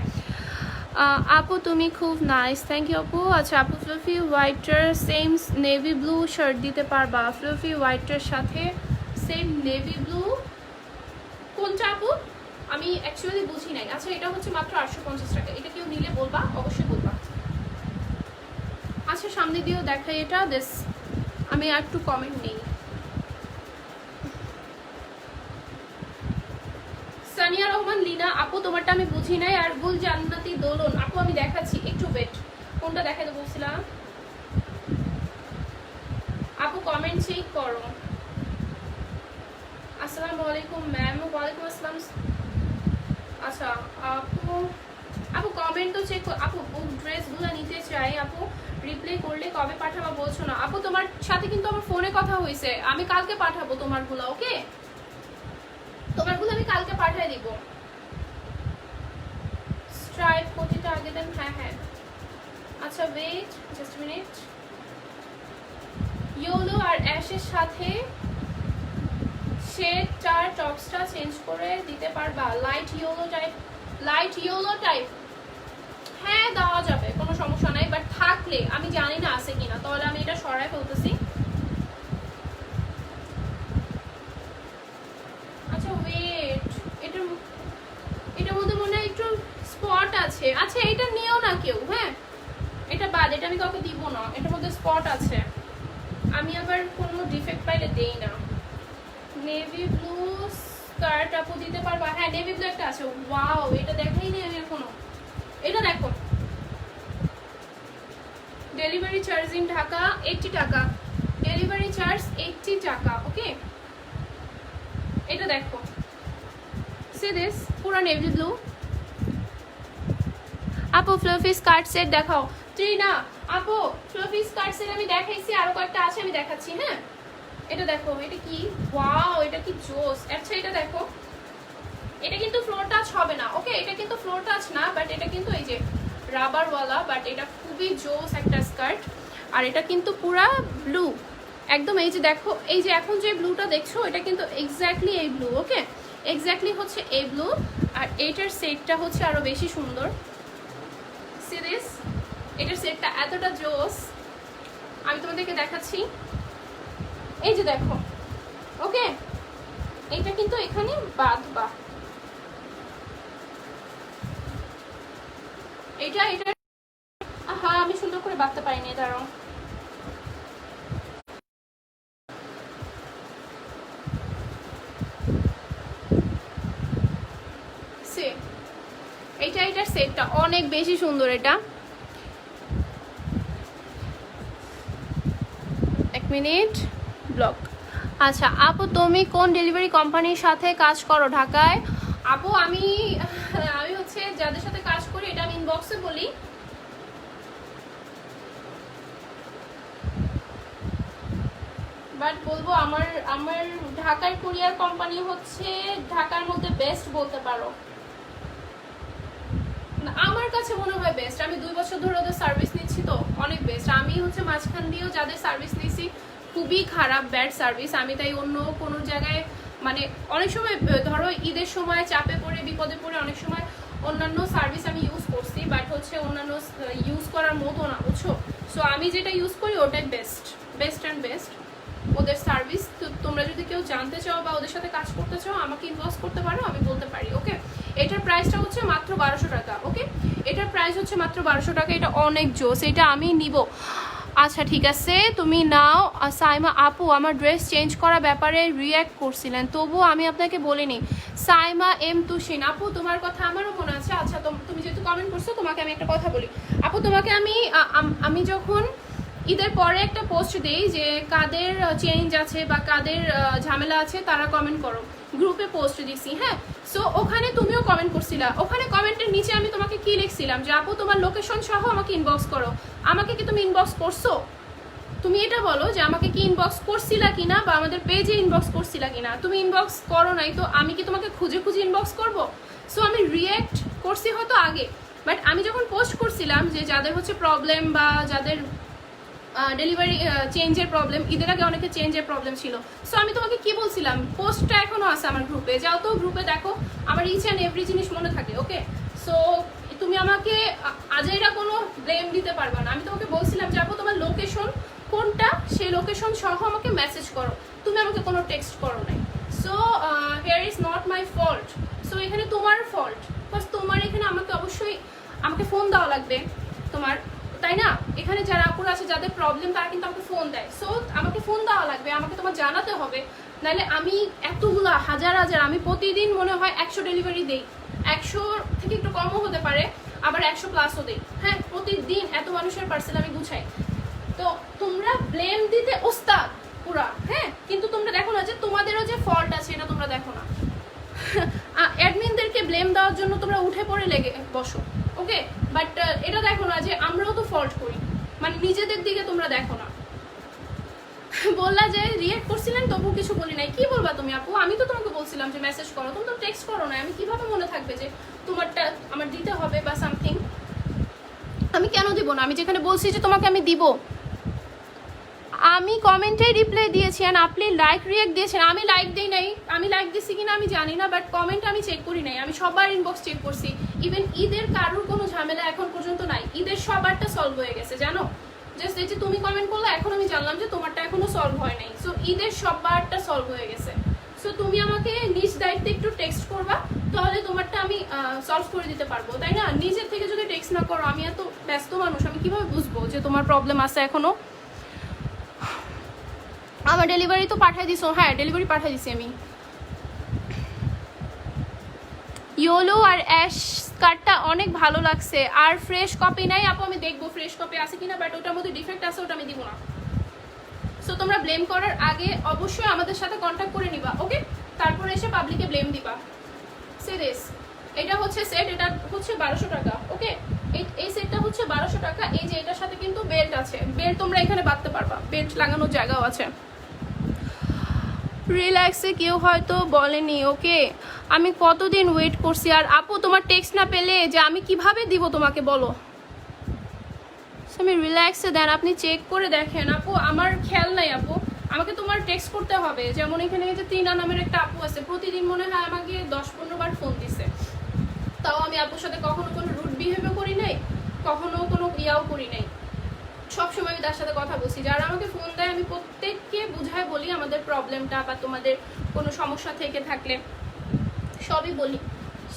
আপু তুমি খুব নাইস, থ্যাংক ইউ আপু। আচ্ছা আপু, ফ্লুফি হোয়াইটার সেম নেভি ব্লু শার্ট দিতে পারবা? ফ্লুফি হোয়াইটার সাথে সেম নেভি ব্লু কোনটা আপু? আমি অ্যাকচুয়ালি বুঝি নাই। আচ্ছা, এটা হচ্ছে মাত্র 850 টাকা। এটা কেউ নিলে বলবা, অবশ্যই বলবা। আচ্ছা সামনে দিয়েও দেখাই এটা। দিস, আমি আর একটু কমেন্ট নেই। সানিয়া রহমান লিনা আপু, তোমারটা আমি বুঝি নাই। আর গুল জান্নাতি দোলন আপু, আমি দেখাচ্ছি, একটু ওয়েট। কোনটা দেখাতে বলছিলাম আপু? কমেন্ট চেক করো। আসসালামু আলাইকুম ম্যাম। ওয়ালাইকুম আসসালাম। আচ্ছা আপু কমেন্ট তো চেক। আপু ড্রেসগুলো নিতে চাই আপু, রিপ্লাই করলে কবে পাঠাবো বলছো না? আপু তোমার সাথে কিন্তু আমার ফোনে কথা হয়েছে, আমি কালকে পাঠাবো তোমারগুলো, ওকে। তোমারগুলো আমি কালকে পাঠিয়ে দিব। স্ট্রাইপ কোটিটা আগে দেন। হ্যাঁ হ্যাঁ, আচ্ছা ওয়েট জাস্ট মিনিট। ইয়েলো আর অ্যাশের সাথে শেডটার টপসটা চেঞ্জ করে দিতে পারবা? Light yellow type, light yellow type হ্যাঁ দেওয়া যাবে, কোনো সমস্যা নাই। বাট থাকলে আমি জানি না আছে কিনা, তাহলে আমি এটা সরাই ফেলতেছি। আচ্ছা ওয়েট, এটার মধ্যে মনে হয় একটু স্পট আছে। আচ্ছা এটা নিও না কেউ, হ্যাঁ এটা বাদ, এটা আমি কাউকে দিব না। এটার মধ্যে স্পট আছে, আমি আবার কোনো ডিফেক্ট পাইলে দেই না। নেভি ব্লু স্কার্ট আপু দিতে পারবা? হ্যাঁ নেভি ব্লু একটা আছে। ওয়াও, এটা দেখাই নি আমি এখনো। এটা দেখো, ডেলিভারি চার্জ ইন ঢাকা 80 টাকা, ডেলিভারি চার্জ 80 টাকা, ওকে। এটা দেখো, সি দিস, পুরো নেভি ব্লু। আপু ফ্লফি স্কার্ট সেট দেখাও। ট্রিনা আপু, ফ্লফি স্কার্ট সেট আমি দেখাইছি, আরো কয়েকটা আছে আমি দেখাচ্ছি। হ্যাঁ এটা দেখো, এটা কি, ওয়াও এটা কি জোস। আচ্ছা এটা দেখো, এটা কিন্তু ফ্লোর টাচ হবে না, ওকে। এটা কিন্তু ফ্লোর টাচ না, বাট এটা কিন্তু এই যে রাবারওয়ালা, বাট এটা খুবই জোস একটা স্কার্ট। আর এটা কিন্তু পুরা ব্লু একদম, এই যে দেখো, এই যে এখন যে ব্লুটা দেখছো এটা কিন্তু এক্স্যাক্টলি এই ব্লু, ওকে। এক্স্যাক্টলি হচ্ছে এই ব্লু। আর এটার সেটটা হচ্ছে আরো বেশি সুন্দর। সি দিস, এটার সেটটা এতটা জোস, আমি তোমাদেরকে দেখাচ্ছি। এই যে দেখো, ওকে। এটা কিন্তু এখানে বাঁধবা, এটা হ্যাঁ আমি সুন্দর করে বাঁধতে পারিনি, দাঁড়াও। এটার সেটটা অনেক বেশি সুন্দর। এটা এক মিনিট, ব্লক। আচ্ছা আপু, তুমি কোন ডেলিভারি কোম্পানির সাথে কাজ করো ঢাকায়? আপু আমি হচ্ছে যাদের সাথে কাজ করি, এটা আমি ইনবক্সে বলি। বাট বলবো আমার আমার ঢাকার কুরিয়ার কোম্পানি হচ্ছে ঢাকার মধ্যে বেস্ট বলতে পারো, আমার কাছে মনে হয় বেস্ট। আমি 2 বছর ধরে ওদের সার্ভিস নিচ্ছি তো অনেক বেস্ট। আমি হচ্ছে মাঝখান দিয়েও যাদের সার্ভিস নিচ্ছি খুবই খারাপ, ব্যাড সার্ভিস। আমি তাই অন্য কোনো জায়গায় মানে অনেক সময় ধরো ঈদের সময় চাপে পড়ে বিপদে পড়ে অনেক সময় অন্যান্য সার্ভিস আমি ইউজ করছি, বাট হচ্ছে অন্যান্য ইউজ করার মতো না, বুঝছো। সো আমি যেটা ইউজ করি ওটাই বেস্ট, বেস্ট অ্যান্ড বেস্ট ওদের সার্ভিস। তো তোমরা যদি কেউ জানতে চাও বা ওদের সাথে কাজ করতে চাও আমাকে ইনবক্স করতে পারো, আমি বলতে পারি। ওকে, এটার প্রাইসটা হচ্ছে মাত্র 1200 টাকা। ওকে, এটার প্রাইস হচ্ছে মাত্র 1200 টাকা। এটা অনেক জোস, এটা আমি নিব। আচ্ছা ঠিক আছে, তুমি নাও। সাইমা আপু আমার ড্রেস চেঞ্জ করা ব্যাপারে রিয়্যাক্ট করছিলেন, তবুও আমি আপনাকে বলিনি। সাইমা এম তুশিন আপু তোমার কথা আমারও মনে আছে। আচ্ছা তুমি যেহেতু কমেন্ট করছো তোমাকে আমি একটা কথা বলি আপু। তোমাকে আমি যখন ঈদের পরে একটা পোস্ট দিই যে কাদের চেঞ্জ আছে বা কাদের ঝামেলা আছে তারা কমেন্ট করো, গ্রুপে পোস্ট দিছি। হ্যাঁ, সো ওখানে তুমিও কমেন্ট করছিলা। ওখানে কমেন্টের নিচে আমি তোমাকে কি লিখছিলাম যে আপু তোমার লোকেশন সহ আমাকে ইনবক্স করো। আমাকে কি তুমি ইনবক্স করছো? তুমি এটা বলো যে আমাকে কি ইনবক্স করছিলা কিনা বা আমাদের পেজে ইনবক্স করছিলা কিনা। তুমি ইনবক্স করো নাই, তো আমি কি তোমাকে খুঁজে খুঁজে ইনবক্স করব? সো আমি রিয়্যাক্ট করছি হয়তো আগে, বাট আমি যখন পোস্ট করছিলাম যে যাদের হচ্ছে প্রবলেম বা যাদের ডেলিভারি চেঞ্জের প্রবলেম, ঈদের আগে অনেকে চেঞ্জের প্রবলেম ছিল। সো আমি তোমাকে কি বলছিলাম, পোস্টটা এখনো আছে আমার গ্রুপে, যাও তো গ্রুপে দেখো, আমার ইচ অ্যান্ড এভরি জিনিস মনে থাকে। ওকে, সো তুমি আমাকে আজেরা কোনো ব্লেম দিতে পারবে না। আমি তোমাকে বলছিলাম যে আপু তোমার লোকেশন কোনটা, সেই লোকেশন সহ আমাকে মেসেজ করো, তুমি আমাকে কোনো টেক্সট করো নাই। So here is not my fault. So এখানে তোমার ফল্ট, বাস তোমার এখানে আমাকে অবশ্যই আমাকে ফোন দেওয়া লাগবে তোমার, তাই না? এখানে যারা আপুরা আছে যাদের প্রবলেম তারা কিন্তু আমাকে ফোন দেয়। সো আমাকে ফোন দেওয়া লাগবে, আমাকে তোমার জানাতে হবে, নাহলে আমি এতগুলো হাজার হাজার, আমি প্রতিদিন মনে হয় 100 ডেলিভারি দেই, 100 থেকে একটু কমও হতে পারে, আবার 100 প্লাসও দেই। হ্যাঁ, প্রতিদিন এত মানুষের পার্সেল আমি গুছাই। তো তোমরা ব্লেম দিতে ওস্তাদ পুরা, হ্যাঁ, কিন্তু তোমরা দেখো না যে তোমাদেরও যে ফল্ট আছে এটা তোমরা দেখো না। অ্যাডমিনদেরকে ব্লেম দেওয়ার জন্য তোমরা উঠে পড়ে লেগে বসো। ওকে, বাট এটা দেখো না যে আমরাও তো ফল্ট করি, মানে নিজেদের দিকে তোমরা দেখো না। বললা যে রিয়েক্ট করছিলেন তবু কিছু বলি নাই, কি বলবা তুমি আপু? আমি তো তোমাকে বলছিলাম যে মেসেজ করো, তুমি তো টেক্সট করো না। আমি কিভাবে মনে থাকবে যে তোমারটা আমার দিতে হবে বা সামথিং? আমি কেন দিব না? আমি যেখানে বলছি যে তোমাকে আমি দিব, আমি কমেন্টে রিপ্লাই দিয়েছি আর আপনি লাইক রিয়েক্ট দিয়েছেন। আমি লাইক দিই নাই, আমি লাইক দিছি কিনা আমি জানি না, বাট কমেন্ট আমি চেক করি নাই। আমি সবার ইনবক্স চেক করছি। ইভেন ঈদের কারোর কোনো ঝামেলা এখন পর্যন্ত নাই, ঈদের সবারটা সলভ হয়ে গেছে, জানো। জাস্ট এই যে তুমি কমেন্ট করলে এখন আমি জানলাম যে তোমারটা এখনো সলভ হয় নাই। সো ঈদের সবারটা সলভ হয়ে গেছে। সো তুমি আমাকে নিজ দায়িত্বে একটু টেক্সট করবা, তাহলে তোমারটা আমি সলভ করে দিতে পারবো, তাই না? নিজের থেকে যদি টেক্সট না করো, আমি এত ব্যস্ত মানুষ, আমি কিভাবে বুঝবো যে তোমার প্রবলেম আছে এখনো? আমার ডেলিভারি তো পাঠিয়ে দিছো। হ্যাঁ, ডেলিভারি পাঠিয়ে দিছি আমি। ইয়েলো আর অ্যাশ কার্ডটা অনেক ভালো লাগছে। আর ফ্রেশ কপি নাই আপু, আমি দেখবো ফ্রেশ কপি আছে কিনা, বাট ওটার মধ্যে ডিফেক্ট আছে, ওটা আমি দিব না। সো তোমরা ব্লেম করার আগে অবশ্যই আমাদের সাথে কন্ট্যাক্ট করে নিবা। ওকে, তারপরে এসে পাবলিকে ব্লেম দিবা। সিরিয়াস, এটা হচ্ছে সেট, এটা হচ্ছে 1200 টাকা। ওকে, এই সেটটা হচ্ছে 1200 টাকা। এই যে এটার সাথে কিন্তু বেল্ট আছে, বেল্ট তোমরা এখানে বাঁধতে পারবা, বেল্ট লাগানোর জায়গাও আছে। রিল্যাক্সে কেউ হয়তো বলেনি। ওকে, আমি কতদিন ওয়েট করছি। আর আপু তোমার টেক্সট না পেলে যে আমি কিভাবে দিব তোমাকে, বলো? আমি রিল্যাক্সে দেন, আপনি চেক করে দেখেন। আপু আমার খেয়াল নাই আপু, আমাকে তোমার টেক্সট করতে হবে। যেমন এখানে যে টিনা নামের একটা আপু আছে, প্রতিদিন মনে হয় আমাকে 10-15 বার ফোন দিছে, তাও আমি আপুর সাথে কখনো কোনো রুড বিহেভিয়ার করি নাই, কখনো কোনো ইয়াও করি নাই। সবসময় আমি তার সাথে কথা বলছি। যারা আমাকে ফোন দেয় আমি প্রত্যেককে বুঝায় বলি আমাদের প্রবলেমটা বা তোমাদের কোনো সমস্যা থেকে থাকলে সবই বলি।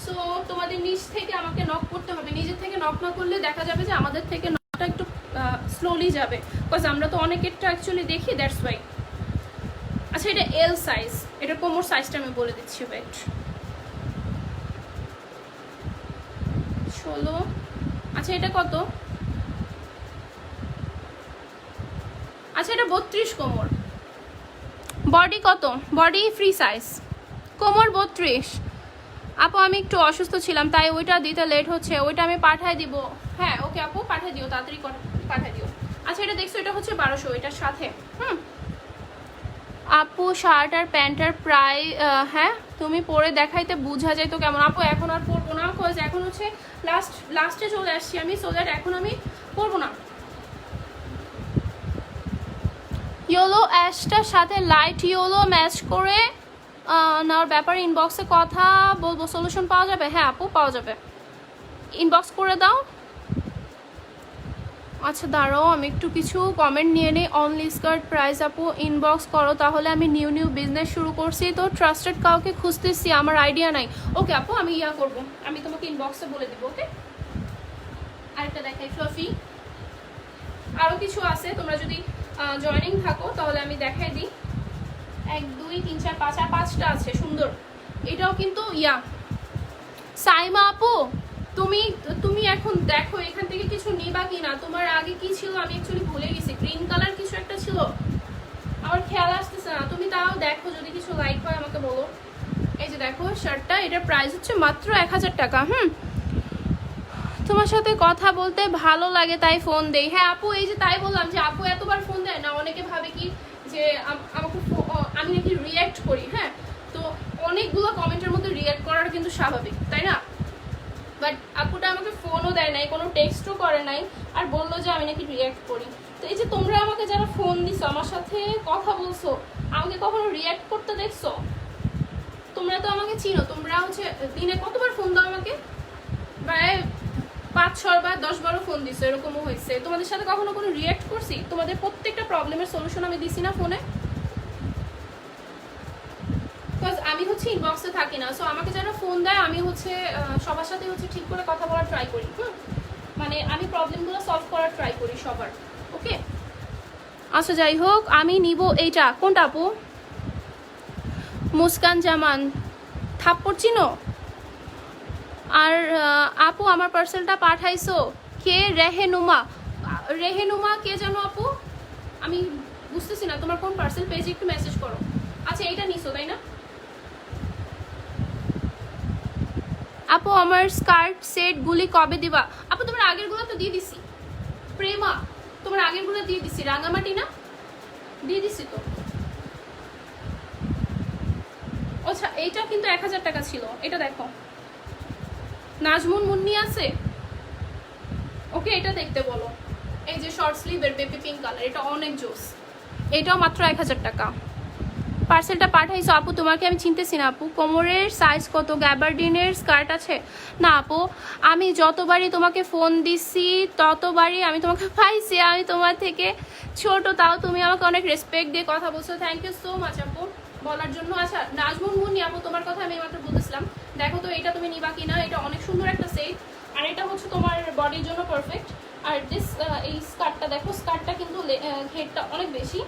সো তোমাদের নিজ থেকে আমাকে নক করতে হবে, নিজের থেকে নক না করলে দেখা যাবে যে আমাদের থেকে নকটা একটু স্লোলি যাবে, বিকজ আমরা তো অনেকেরটা অ্যাকচুয়ালি দেখি, দ্যাটস ওয়াই। আচ্ছা, এটা এল সাইজ, এটা কোমর সাইজটা আমি বলে দিচ্ছি, ওয়েট। 16। আচ্ছা, এটা কত? আচ্ছা, এটা 32 কোমর। বডি কত? বডি ফ্রি সাইজ, কোমর 32। আপু আমি একটু অসুস্থ ছিলাম তাই ওইটা দিতে লেট হচ্ছে, ওইটা আমি পাঠিয়ে দিব। হ্যাঁ ওকে আপু, পাঠিয়ে দিও, তাড়াতাড়ি পাঠিয়ে দিও। আচ্ছা, এটা দেখছো, এটা হচ্ছে 1200 এটার সাথে। আপু শার্ট আর প্যান্টার প্রায় হ্যাঁ তুমি পরে দেখাইতে বোঝা যায় তো কেমন। আপু এখন আর পরবো না, কজ এখন হচ্ছে লাস্টে চলে আসছি আমি, সো দ্যাট এখন আমি পরবো না। ইয়েলো অ্যাশটার সাথে লাইট ইয়েলো ম্যাচ করে নেওয়ার ব্যাপারে ইনবক্সে কথা বলবো, সলিউশন পাওয়া যাবে? হ্যাঁ আপু পাওয়া যাবে, ইনবক্স করে দাও। আচ্ছা দাঁড়াও আমি একটু কিছু কমেন্ট নিয়ে নিই। অনলি স্কার্ট প্রাইস আপু ইনবক্স করো, তাহলে আমি নিউ বিজনেস শুরু করছি তো ট্রাস্টেড কাউকে খুঁজতেছি, আমার আইডিয়া নাই। ওকে আপু আমি করবো, আমি তোমাকে ইনবক্সে বলে দেবো। ওকে আরেকটা দেখাই ফ্লফি, আরও কিছু আছে, তোমরা যদি জয়েনিং থাকো তাহলে আমি দেখাই দিই। 1 2 3 4 5 আর 5টা আছে সুন্দর। এটাও কিন্তু সাইমা আপু তুমি এখন দেখো এখান থেকে কিছু নিবা কিনা। তোমার আগে কি ছিল আমি অ্যাকচুয়ালি ভুলে গেছি, গ্রিন কালার কিছু একটা ছিল, আমার খেয়াল আসতেছে না। তুমি তাও দেখো, যদি কিছু লাইক হয় আমাকে বলো। এই যে দেখো শার্টটা, এটার প্রাইস হচ্ছে মাত্র 1000 টাকা। তোমার সাথে কথা বলতে ভালো লাগে তাই ফোন দেই। হ্যাঁ আপু এই যে তাই বললাম যে আপু এতবার ফোন দেয় না, অনেকে ভাবে কি যে আমাকে আমি নাকি রিয়্যাক্ট করি। হ্যাঁ তো অনেকগুলো কমেন্টের মধ্যে রিয়্যাক্ট করাটা কিন্তু স্বাভাবিক, তাই না? বাট আপুটা আমাকে ফোনও দেয় নাই, কোনো টেক্সটও করে নাই, আর বললো যে আমি নাকি রিয়্যাক্ট করি। তো এই যে তোমরা আমাকে যারা ফোন দিছো, আমার সাথে কথা বলছো, আমাকে কখনো রিয়্যাক্ট করতে দেখছো? তোমরা তো আমাকে চিনো, তোমরা হচ্ছে দিনে কতবার ফোন দাও আমাকে? প্রায় 5-6 বার 10 বারও ফোন দিছো, এরকমও হয়েছে। তোমাদের সাথে কখনো কোনো রিয়্যাক্ট করছি? তোমাদের প্রত্যেকটা প্রবলেমের সলিউশন আমি দিছি না ফোনে? বিকজ আমি হচ্ছে ইনবক্সে থাকি না, সো আমাকে যারা ফোন দেয় আমি হচ্ছে সবার সাথে হচ্ছে ঠিক করে কথা বলার ট্রাই করি। মানে আমি প্রবলেমগুলো সলভ করার ট্রাই করি সবার। ওকে আচ্ছা যাই হোক, আমি নিব এইটা। কোনটা আপু? মুস্কান জামান, থাপ্পড় চিনো? আর আপু আমার পার্সেলটা পাঠাইছো কে? রেহেনুমা। রেহেনুমা কে জানো আপু? আমি বুঝতেছি না তোমার কোন পার্সেল পেজে, একটু মেসেজ করো। আচ্ছা এইটা নিছো তাই না আপু? আমার স্কার্ট সেটগুলি কবে দিবা? আপু তোমার আগেরগুলো তো দিয়ে দিছি। প্রেমা তোমার আগেরগুলো দিয়ে দিছি, রাঙামাটি না দিয়ে দিছি তো। আচ্ছা এইটা কিন্তু 1000 টাকা ছিল, এটা দেখো নাজমুন মুন্নি আছে। ওকে এটা দেখতে বলো। এই যে শর্ট স্লিভের বেবি পিঙ্ক কালার, এটা অনেক জোস, এটাও মাত্র 1000 টাকা। পার্সেলটা পাঠাইছো আপু, তোমাকে আমি চিনতেছি না আপু। কোমরের সাইজ কত? গ্যাবার্ডিনের স্কার্ট আছে না আপু? আমি যতবারই তোমাকে ফোন দিছি ততবারই আমি তোমাকে পাইছি, আমি তোমার থেকে ছোট, তাও তুমি আমাকে অনেক রেসপেক্ট দিয়ে কথা বলছো। থ্যাংক ইউ সো মাচ আপু বলার জন্য। আচ্ছা নাজমুন মুন্নি আপু তোমার কথা আমি মাত্র বলতেছিলাম, দেখো তো এটা তুমি নিবা কিনা। এটা অনেক সুন্দর একটা সেট, আর এটা হচ্ছে তোমার বডির জন্য পারফেক্ট। আর এই স্কার্টটা দেখো, স্কার্টটা কিন্তু ঘেরটা অনেক বেশি।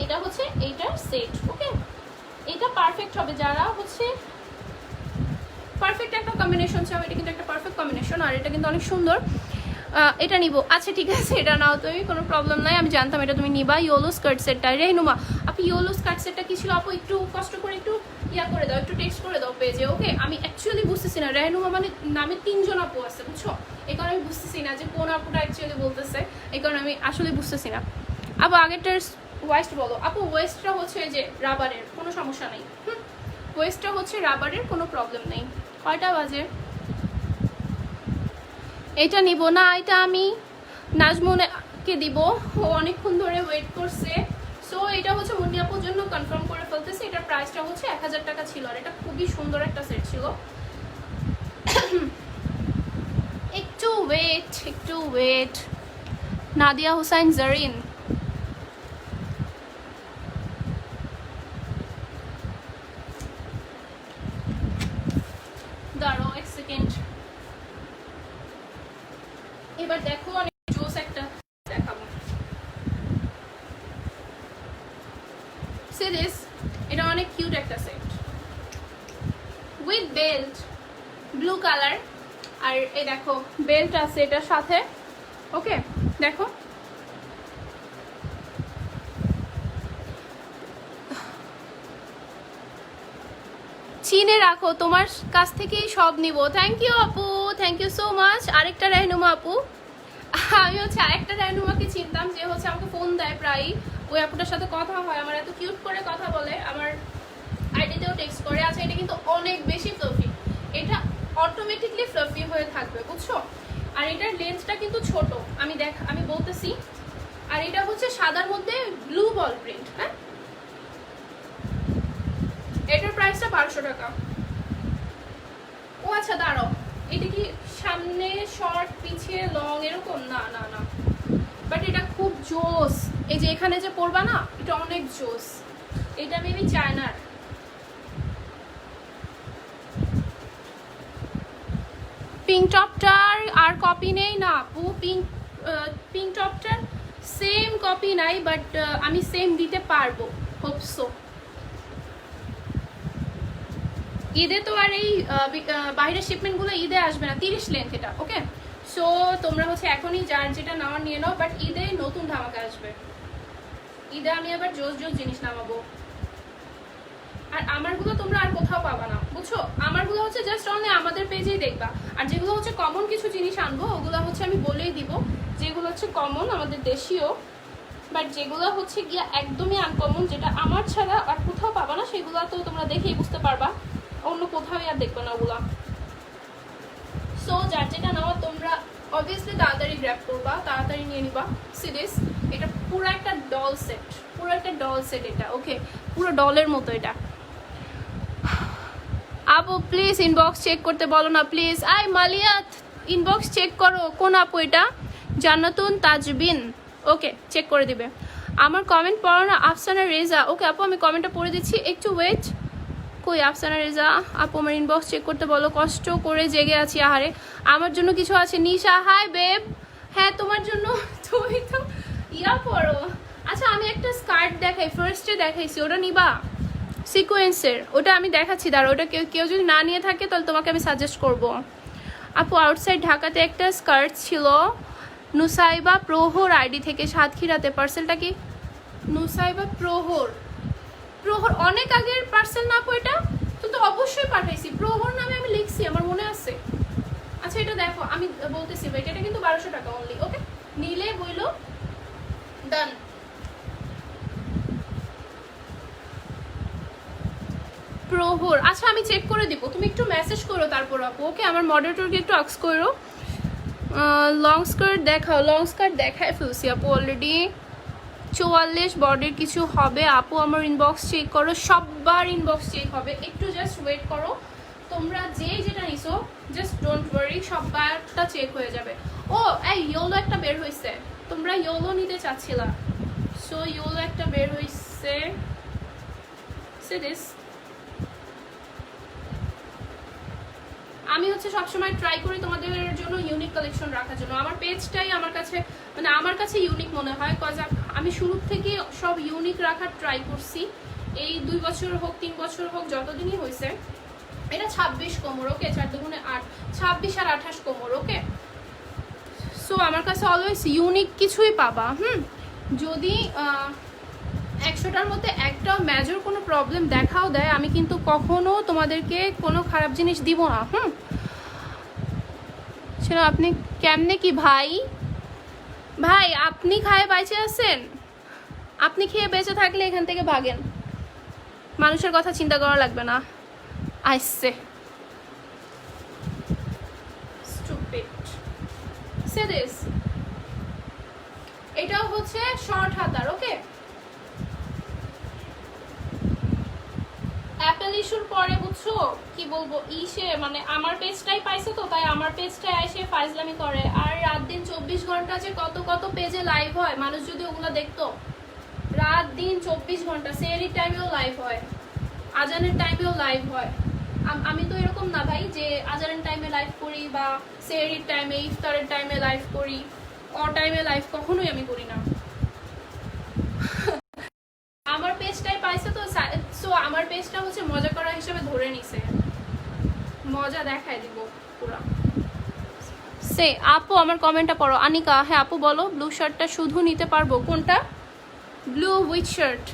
এটা হচ্ছে এইটার সেট। ওকে এটা পারফেক্ট হবে যারা হচ্ছে পারফেক্ট একটা কম্বিনেশন চাও, এটা কিন্তু একটা পারফেক্ট কম্বিনেশন, আর এটা কিন্তু অনেক সুন্দর। এটা নিব। আচ্ছা ঠিক আছে এটা নাও তুমি, কোনো প্রবলেম নাই, আমি জানতাম এটা তুমি নিবা। ইয়েলো স্কার্ট সেটটা। রেহনুমা আপু ইয়েলো স্কার্ট সেটটা কি ছিল আপু? একটু কষ্ট করে একটু করে দাও, একটু টেক্সট করে দাও পেজে। ওকে আমি অ্যাকচুয়ালি বুঝতেছি না, রেহনুমা মানে নামে 3 জন আপু আছে বুঝছো, এই কারণে আমি বুঝতেছি না যে কোন আপুটা অ্যাকচুয়ালি বলতেছে, এই কারণে আমি আসলে বুঝতেছি না। আপু আগেরটার ওয়েস্ট বলো আপু। ওয়েস্টটা হচ্ছে যে রাবারের, কোনো সমস্যা নেই। ওয়েস্টটা হচ্ছে রাবারের, কোনো প্রবলেম নেই। কয়টা বাজে? এটা নিব না, এটা আমি নাজমুনকে দিব, ও অনেকক্ষণ ধরে ওয়েট করছে। সো এটা হচ্ছে মুন্নি আপুর জন্য কনফার্ম করে ফেলতেছি। এটার প্রাইসটা হচ্ছে 1000 টাকা ছিল, আর এটা খুবই সুন্দর একটা সেট ছিল। একটু ওয়েট। নাদিয়া হুসাইন জারিন, দাঁড়াও 1 সেকেন্ড। এবার দেখো অনেক জোস একটা দেখাবো। সিরিজ এটা অনেক কিউট একটা set with belt, blue colour, আর এই দেখো বেল্ট আছে এটার সাথে। ওকে দেখো চিনে রাখো, তোমার কাছ থেকেই সব নিব। থ্যাংক ইউ আপু, থ্যাংক ইউ সো মাচ। আরেকটা রেহনুমা আপু, আমি হচ্ছে আরেকটা রেহনুমাকে চিনতাম যে হচ্ছে আমাকে ফোন দেয় প্রায়ই, ওই আপুটার সাথে কথা হয়, আমার এত কিউট করে কথা বলে, আমার আইডিতেও টেক্সট করে। আচ্ছা এটা কিন্তু অনেক বেশি ফ্লাফি, এটা অটোমেটিকলি ফ্লাফি হয়ে থাকবে, বুঝছো? আর এটার লেন্থটা কিন্তু ছোট, আমি বলতেছি। আর এটা হচ্ছে সাদার মধ্যে ব্লু বল প্রিন্ট। হ্যাঁ, এটার প্রাইসটা 1200 টাকা। ও আচ্ছা দাঁড়াও, এটা কি সামনে শর্ট পিছিয়ে লং এরকম? না না না, বাট এটা খুব জোস। এই যে এখানে যে পরবা না, এটা অনেক জোস। এটা মেবি চায়নার। পিঙ্ক টপটার আর কপি নেই না আপু, পিঙ্ক টপটার সেম কপি নাই, বাট আমি সেম দিতে পারবো, হোপসো। ঈদে তো আর এই বাইরের শিপমেন্টগুলো ঈদে আসবে না, 30 লেন্থ এটা, ওকে? সো তোমরা হচ্ছে এখনই যার যেটা নেওয়ার নিয়ে নাও, বাট ঈদে নতুন ধামাকা আসবে। ঈদে আমি আবার জোস জোস জিনিস নামাবো। আর আমারগুলো তোমরা আর কোথাও পাবা না, বুঝছো? আমারগুলো হচ্ছে জাস্ট অনলি আমাদের পেজেই দেখবা। আর যেগুলো হচ্ছে কমন কিছু জিনিস আনবো, ওগুলো হচ্ছে আমি বলেই দিব যেগুলো হচ্ছে কমন আমাদের দেশীয়, বাট যেগুলো হচ্ছে গিয়া একদমই আনকমন, যেটা আমার ছাড়া আর কোথাও পাবা না, সেগুলো তো তোমরা দেখেই বুঝতে পারবা, অন্য কোথাও আর দেখবে না ওগুলা। সো যার যেটা নেওয়া তোমরা অবভিয়াসলি তাড়াতাড়ি গ্র্যাব করবা, তাড়াতাড়ি নিয়ে নিবা। সিরিয়াস, এটা পুরো একটা ডল সেট, পুরো একটা ডল সেট এটা, ওকে? পুরো ডলের মতো এটা। আপু প্লিজ ইনবক্স চেক করতে বলো না প্লিজ। আই মালিয়াত, ইনবক্স চেক করো। কোন আপু এটা? জান্নাতুন তাজবিন, ওকে চেক করে দিবে। আমার কমেন্ট পড়ো না আফসানা রেজা। ওকে আপু আমি কমেন্টটা পড়ে দিচ্ছি, একটু ওয়েট। কই আফসানা রেজা আপু, আমার ইনবক্স চেক করতে বলো, কষ্ট করে জেগে আছি আহারে। আমার জন্য কিছু আছে? নিশা হাই বেব। হ্যাঁ তোমার জন্য, তুমি তো ইয়া পড়ো। আচ্ছা আমি একটা স্কার্ট দেখাই, ফার্স্টে দেখাইছি, ওটা নিবা? সিকোয়েন্সের, ওটা আমি দেখাচ্ছি, দাঁড়া। ওটা কেউ যদি না নিয়ে থাকে তাহলে তোমাকে আমি সাজেস্ট করব। আপু আউটসাইড ঢাকাতে একটা স্কার্ট ছিল নুসাইবা প্রহর আইডি থেকে, সাতক্ষীরাতে। পার্সেলটা কি? নুসাইবা প্রহর, প্রহর অনেক আগের পার্সেল না আপু? এটা তো অবশ্যই পাঠাইছি, প্রহর নামে আমি লিখছি, আমার মনে আছে। আচ্ছা এটা দেখো, আমি বলতেছি ভাই, এটা কিন্তু 1200 টাকা অনলি, ওকে? নিলে বইলো, ডান। প্রহর, আচ্ছা আমি চেক করে দিব, তুমি একটু মেসেজ করো তারপর আপু, ওকে? আমার মডারেটরকে একটু আক্স করো। লং স্কার্ট দেখাও, লং স্কার্ট দেখায় ফেলছি আপু অলরেডি। 44 বডির কিছু হবে আপু, আমার ইনবক্স চেক করো, সবার ইনবক্স চেক হবে, একটু জাস্ট ওয়েট করো। তোমরা যেটা নিছো জাস্ট ডোন্ট ওয়ারি, সবটা চেক হয়ে যাবে। ও এই ইয়োলো একটা বের হয়েছে, তোমরা ইয়োলো নিতে চাচ্ছিলা, সো ইয়োলো একটা বের হয়েছে। সে দিস, আমি হচ্ছে সবসময় ট্রাই করি তোমাদের জন্য ইউনিক কালেকশন রাখার জন্য। আমার পেজটাই আমার কাছে মানে আমার কাছে ইউনিক মনে হয়, কজ আমি শুরু থেকে সব ইউনিক রাখার ট্রাই করছি। এই 2 বছর হোক 3 বছর হোক, যতদিনই হয়েছে। এটা 26 কোমর, ওকে? 4 দুগুণে 8, 26 আর 28 কোমর, ওকে? সো আমার কাছে অলওয়েজ ইউনিক কিছুই পাবা। যদি 100টার মধ্যে একটা মেজর কোনো প্রবলেম দেখাও দেয়, আমি কিন্তু কখনো তোমাদেরকে কোনো খারাপ জিনিস দিব না। সেটা আপনি কেমনে কি ভাই? ভাই আপনি খায়ে বেঁচে আছেন? আপনি খেয়ে বেঁচে থাকলে এখান থেকে ভাগেন, মানুষের কথা চিন্তা করা লাগবে না। আইসে স্টুপিড। সে দিস, এটাও হচ্ছে শর্ট হাতার, ওকে? অ্যাপেল ইস্যুর পরে বুঝছো কি বলবো, মানে আমার পেজটাই পাইছে তো, তাই আমার পেজটায় এসে ফাইজলামি করে। আর রাত দিন 24 ঘন্টা যে কত কত পেজে লাইভ হয়, মানুষ যদি ওগুলো দেখতো। রাত দিন 24 ঘন্টা, সেহরির টাইমেও লাইভ হয়, আজানের টাইমেও লাইভ হয়। আমি তো এরকম না ভাই যে আজানের টাইমে লাইভ করি বা সেহরির টাইমে, ইফতারের টাইমে লাইভ করি, টাইমে লাইভ কখনোই আমি করি না। আমার পেজটাই পাইছে তো, সো আমার পেজটা হচ্ছে মজা করা হিসেবে ধরে নিছে, মজা দেখায় দিব পুরা। সে আপু আমার কমেন্টটা পড়ো। আনিকা, হ্যাঁ আপু বলো, ব্লু শার্টটা শুধু নিতে পারবো? কোনটা? Blue with shirt.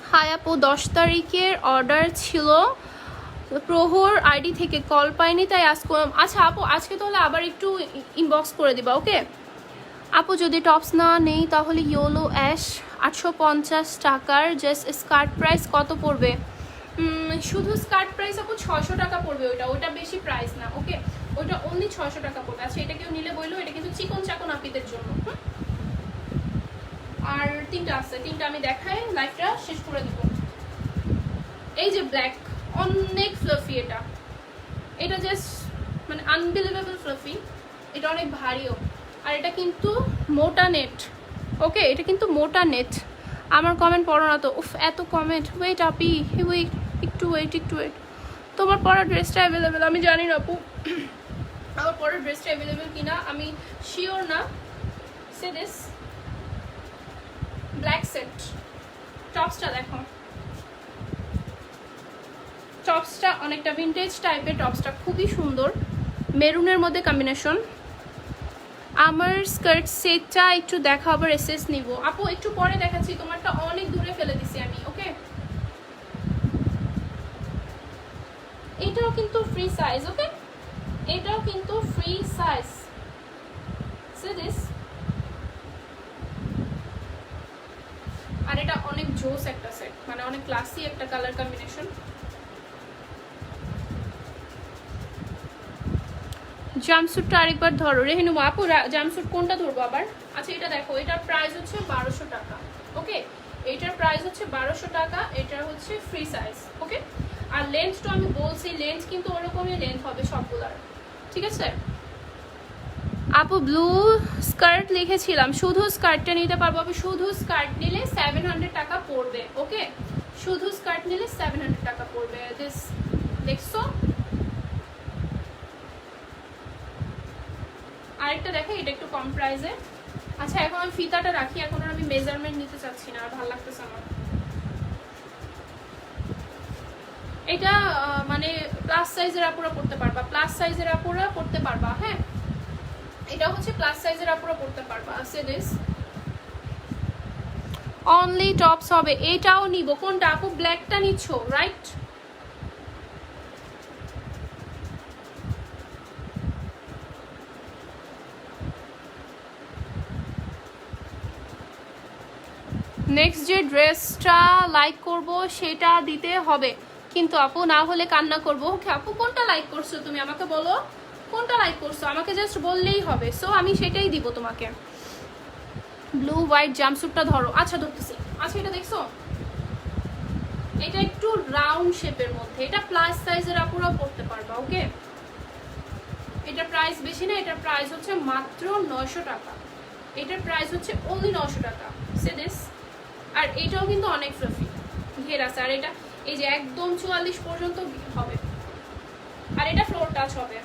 হাই আপু, 10 তারিখের অর্ডার ছিল প্রহর আইডি থেকে, কল পাইনি তাই আজকে। আচ্ছা আপু আজকে তাহলে আবার একটু ইনবক্স করে দিবা, ওকে? আপু যদি টপস না নেই তাহলে ইয়োলো অ্যাশ 850 টাকার জাস্ট স্কার্ট প্রাইস কত পড়বে? শুধু স্কার্ট প্রাইস আপু 600 টাকা পড়বে। ওটা বেশি প্রাইস না, ওকে? ওটা অনলি 600 টাকা পড়বে। আচ্ছা, এটা কেউ নিলে বললো, এটা কিন্তু চিকন চাকন আপিদের জন্য। আর তিনটা আছে, তিনটা আমি দেখাই, লাইফটা শেষ করে দিব। এই যে ব্ল্যাক, অনেক ফ্লাফি। এটা জাস্ট মানে আনবিলিভেবল ফ্লাফি। এটা অনেক ভারীও। আর এটা কিন্তু মোটা নেট, ওকে? এটা কিন্তু মোটা নেট। আমার কমেন্ট পড়ো না তো, উফ এত কমেন্ট। ওয়েট আপি, ওয়েট, একটু ওয়েট। তোমার পরা ড্রেসটা অ্যাভেলেবেল? আমি জানি না আপু, আমার পরা ড্রেসটা অ্যাভেলেবেল কিনা আমি শিওর না। Say this black set. টপসটা দেখো, টপসটা অনেকটা ভিন্টেজ টাইপের। টপসটা খুবই সুন্দর, মেরুনের মধ্যে কম্বিনেশন। আমার স্কার্ট সেটটা একটু দেখা, আবার এসএস নিব আপু, একটু পরে দেখাচ্ছি। তোমারটা অনেক দূরে ফেলে দিছি আমি, ওকে? এটাও কিন্তু ফ্রি সাইজ, ওকে? এটাও কিন্তু ফ্রি সাইজ। See this. আর এটা অনেক জোস একটা সেট, মানে অনেক ক্লাসি একটা কালার কম্বিনেশন। জাম্পস্যুটটা আরেকবার ধরো রেহেনু আপু। জাম্পস্যুট কোনটা ধরবো আবার? আচ্ছা, এটা দেখো, এটার প্রাইস হচ্ছে 1200 টাকা, ওকে? এটার প্রাইস হচ্ছে 1200 টাকা। এটা হচ্ছে ফ্রি সাইজ, ওকে? আর লেন্থটা আমি বলছি, লেন্থ কিন্তু ওরকমই লেন্থ হবে সবগুলার, ঠিক আছে? আপু ব্লু স্কার্ট লিখেছিলাম, শুধু স্কার্টটা নিতে পারবো? আপু শুধু স্কার্ট নিলে 700 টাকা পড়বে, ওকে? শুধু স্কার্ট নিলে 700 টাকা পড়বে। দিস দেখছো? আরেকটা দেখে, এটা একটু কম প্রাইসে। আচ্ছা, এখন আমি ফিতাটা রাখি, এখন আর আমি মেজারমেন্ট নিতে চাচ্ছি না, আর ভালো লাগতেছে আমার। এটা মানে প্লাস সাইজের আপুরা পড়তে পারবা, প্লাস সাইজের আপুরা পড়তে পারবা, হ্যাঁ? এটা হচ্ছে প্লাস সাইজের আপুরা পড়তে পারবা। সে দিস অনলি টপস হবে। এটাও নিব। কোনটা আপু? ব্ল্যাকটা নিচ্ছ, রাইট? নেক্সট যে ড্রেসটা লাইক করব সেটা দিতে হবে কিন্তু আপু, না হলে কান্না করবো। ওকে আপু, কোনটা লাইক করছো তুমি আমাকে বলো, কোনটা লাইক করছো? আমাকে জাস্ট বললেই হবে, সো আমি সেটাই দিব তোমাকে। ব্লু হোয়াইট জাম্পস্যুটটা ধরো। আচ্ছা, ধরতেছি। আচ্ছা, এটা দেখছো, এটা একটু রাউন্ড শেপের মধ্যে। এটা প্লাস সাইজের আপুরাও পড়তে পারবা, ওকে? এটার প্রাইস বেশি না, এটার প্রাইস হচ্ছে মাত্র 900 টাকা। এটার প্রাইস হচ্ছে অনলি 900 টাকা। Say this. আর এটাও কিন্তু অনেক ফ্লাফি, ঘের আছে। আর এটা এই যে একদম 44 পর্যন্ত হবে। আর এটা ফ্লোর টাচ হবে,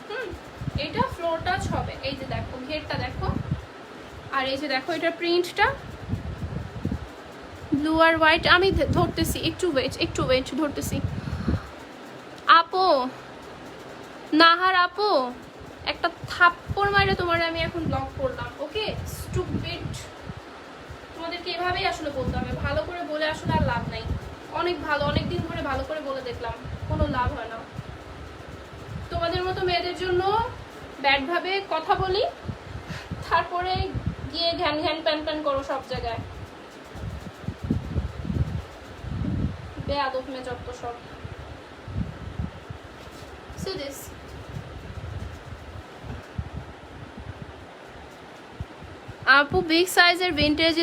এটা ফ্লোর টাচ হবে। এই যে দেখো, ঘেরটা দেখো। আর এই যে দেখো, এটা প্রিন্টটা ব্লু আর হোয়াইট। আমি ধরতেছি, একটু ওয়েট, ধরতেছি। আপু নাহার আপু, একটা থাপ্পড় মাইরে তোমার আমি এখন ব্লক করলাম, ওকে? স্টুপিড। তোমাদেরকে এভাবেই আসলে বলতে হবে, ভালো করে বলে আসলে আর লাভ নাই। অনেক ভালো, অনেক দিন ধরে ভালো করে বলে দেখলাম, কোনো লাভ হয় না। তোমাদের মতো মেয়েদের জন্য ব্যাড ভাবে কথা বলি, তারপরে গিয়ে ঘ্যান ঘ্যান প্যান প্যান করো সব জায়গায়। বেয়াদব মেয়ে যত সব। See this. আপু বিগ সাইজের ভিন্টেজ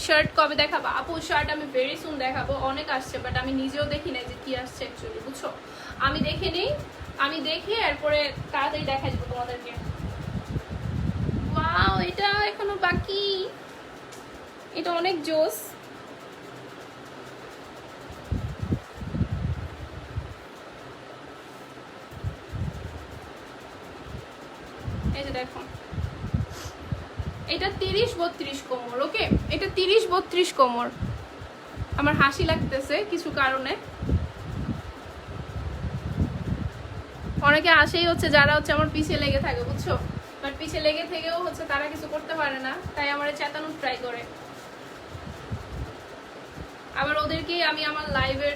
শার্ট কবে দেখাবো? আপু শার্ট আমি ভেরি সুন দেখাবো, অনেক আসছে, বাট আমি নিজেও দেখি না যে কি আসছে অ্যাকচুয়ালি, বুঝছো? আমি দেখে নিই, আমি দেখে এরপরে তাড়াতাড়ি দেখা যাবো তোমাদেরকে। ওয়াও, এটা এখনো বাকি, এটা অনেক জোস। এই যে দেখো, এটা 30-32 কোমর, ওকে? এটা 30-32 কোমর। আমার হাসি লাগতেছে কিছু কারণে। অনেকে আসেই হচ্ছে যারা হচ্ছে আমার পিছে লেগে থাকে, বুঝছো? বাট পিছে লেগে থেকেও হচ্ছে তারা কিছু করতে পারে না, তাই আমার চেতানোর ট্রাই করে। আবার ওদেরকেই আমি আমার লাইভের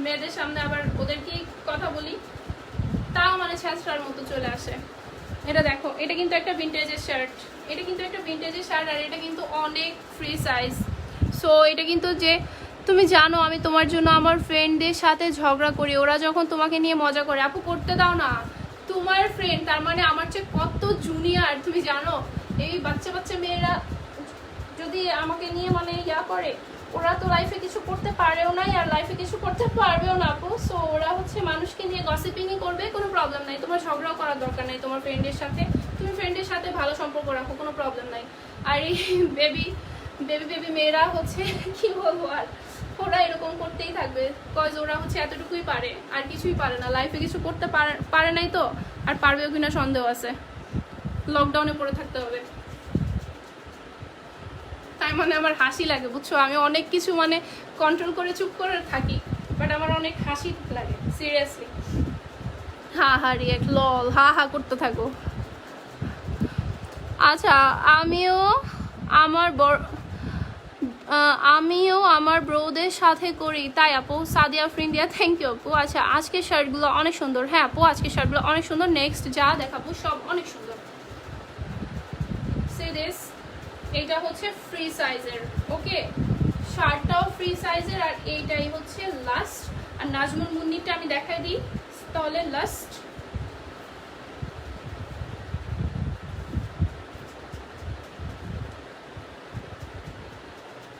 মেয়েদের সামনে আবার ওদেরকেই কথা বলি, তাও মানে ছ্যাঁচড়ার মতো চলে আসে। এটা দেখো, এটা কিন্তু একটা ভিন্টেজের শার্ট, এটা কিন্তু একটা ভিন্টেজের শার্ট, আর এটা কিন্তু অনেক ফ্রি সাইজ। সো এটা কিন্তু যে তুমি জানো আমি তোমার জন্য আমার ফ্রেন্ডদের সাথে ঝগড়া করি, ওরা যখন তোমাকে নিয়ে মজা করে, আপু করতে দাও না, তোমার ফ্রেন্ড তার মানে আমার চেয়ে কত জুনিয়র তুমি জানো। এই বাচ্চা বাচ্চা মেয়েরা যদি আমাকে নিয়ে মানে ইয়া করে, ওরা তো লাইফে কিছু করতে পারেও না আর লাইফে কিছু করতে পারবেও না আপু। সো ওরা হচ্ছে মানুষকে নিয়ে গসিপিংই করবে, কোনো প্রবলেম নাই, তোমার ঝগড়াও করার দরকার নাই তোমার ফ্রেন্ডের সাথে, তুমি ফ্রেন্ডের সাথে ভালো সম্পর্ক রাখো, কোনো প্রবলেম নাই। আর এই বেবি বেবি বেবি মেয়েরা হচ্ছে কি বলবো, আর ওরা এরকম করতেই থাকবে, কজ ওরা হচ্ছে এতটুকুই পারে, আর কিছুই পারে না, লাইফে কিছু করতে পারে নাই তো, আর পারবেও কিনা সন্দেহ আছে, লকডাউনে পড়ে থাকতে হবে। তাই মানে আমার হাসি লাগে বুঝছো, আমি অনেক কিছু মানে কন্ট্রোল করে চুপ করে থাকি, বাট আমার অনেক হাসি লাগে সিরিয়াসলি। হা হা রিয়েক্ট লল হা হা করতে থাকো। আচ্ছা আমিও আমার ব্রোদের সাথে করি, তাই আপু সাদিয়া ফ্রিন্দিয়া, থ্যাংক ইউ আপু। আচ্ছা আজকের শার্টগুলো অনেক সুন্দর, হ্যাঁ আপু আজকের শার্টগুলো অনেক সুন্দর, নেক্সট যা দেখাবো সব অনেক সুন্দর। সি দিস, এটা হচ্ছে ফ্রি সাইজের, ওকে শার্টটাও ফ্রি সাইজের, আর এইটাই হচ্ছে লাস্ট। আর নাজমুল মুন্নিরটা আমি দেখাই দিই তাহলে, লাস্ট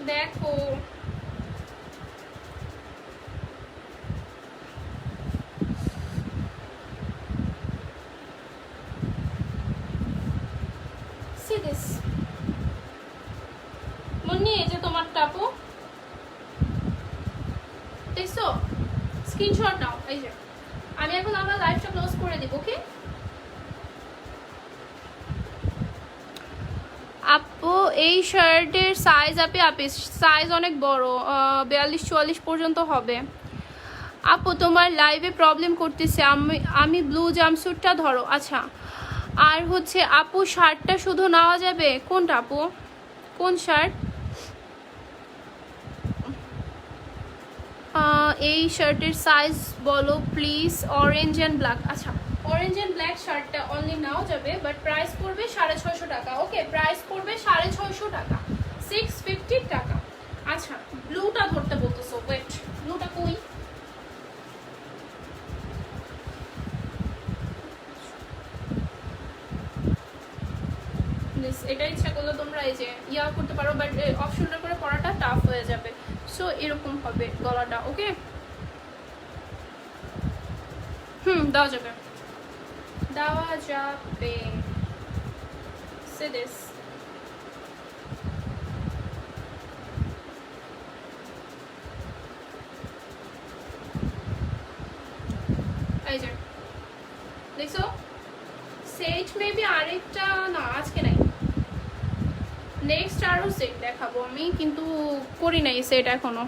দেখো, see this মুন্নি, এই যে তোমার টাপু দেখছো, স্ক্রিনশট নাও। এই যে আমি এখন আমার লাইভটা ক্লোজ করে দিব, ওকে আপু এই শার্টের সাইজ আপি সাইজ অনেক বড়, 42-44 পর্যন্ত হবে। আপু তোমার লাইভে প্রবলেম করতেছে, আমি ব্লু জাম্পস্যুটটা ধরো। আচ্ছা আর হচ্ছে আপু শার্টটা শুধু নেওয়া যাবে, কোনটা আপু, কোন শার্ট? এই শার্টের সাইজ বলো প্লিজ, অরেঞ্জ অ্যান্ড ব্ল্যাক। আচ্ছা অরেঞ্জ অ্যান্ড ব্ল্যাক শার্টটা অনলি নাও যাবে, বাট প্রাইস পড়বে 650 টাকা, ওকে প্রাইস পড়বে 650 টাকা, 650 টাকা। আচ্ছা ব্লুটা ধরতে বলতেছো, ওয়েট ব্লুটা কই, এটা ইচ্ছা করলে তোমরা এই যে ইয়া করতে পারো, বাট অপশনটা করে পড়াটা টাফ হয়ে যাবে। সো এরকম হবে গলাটা, ওকে দেওয়া যাবে, দেওয়া যাবে। সে দিস, এই যে দেখছো সেট, মেবি আরেকটা না আজকে নাই, নেক্সট আরো সেট দেখাবো আমি, কিন্তু করি নাই সেট এখনো।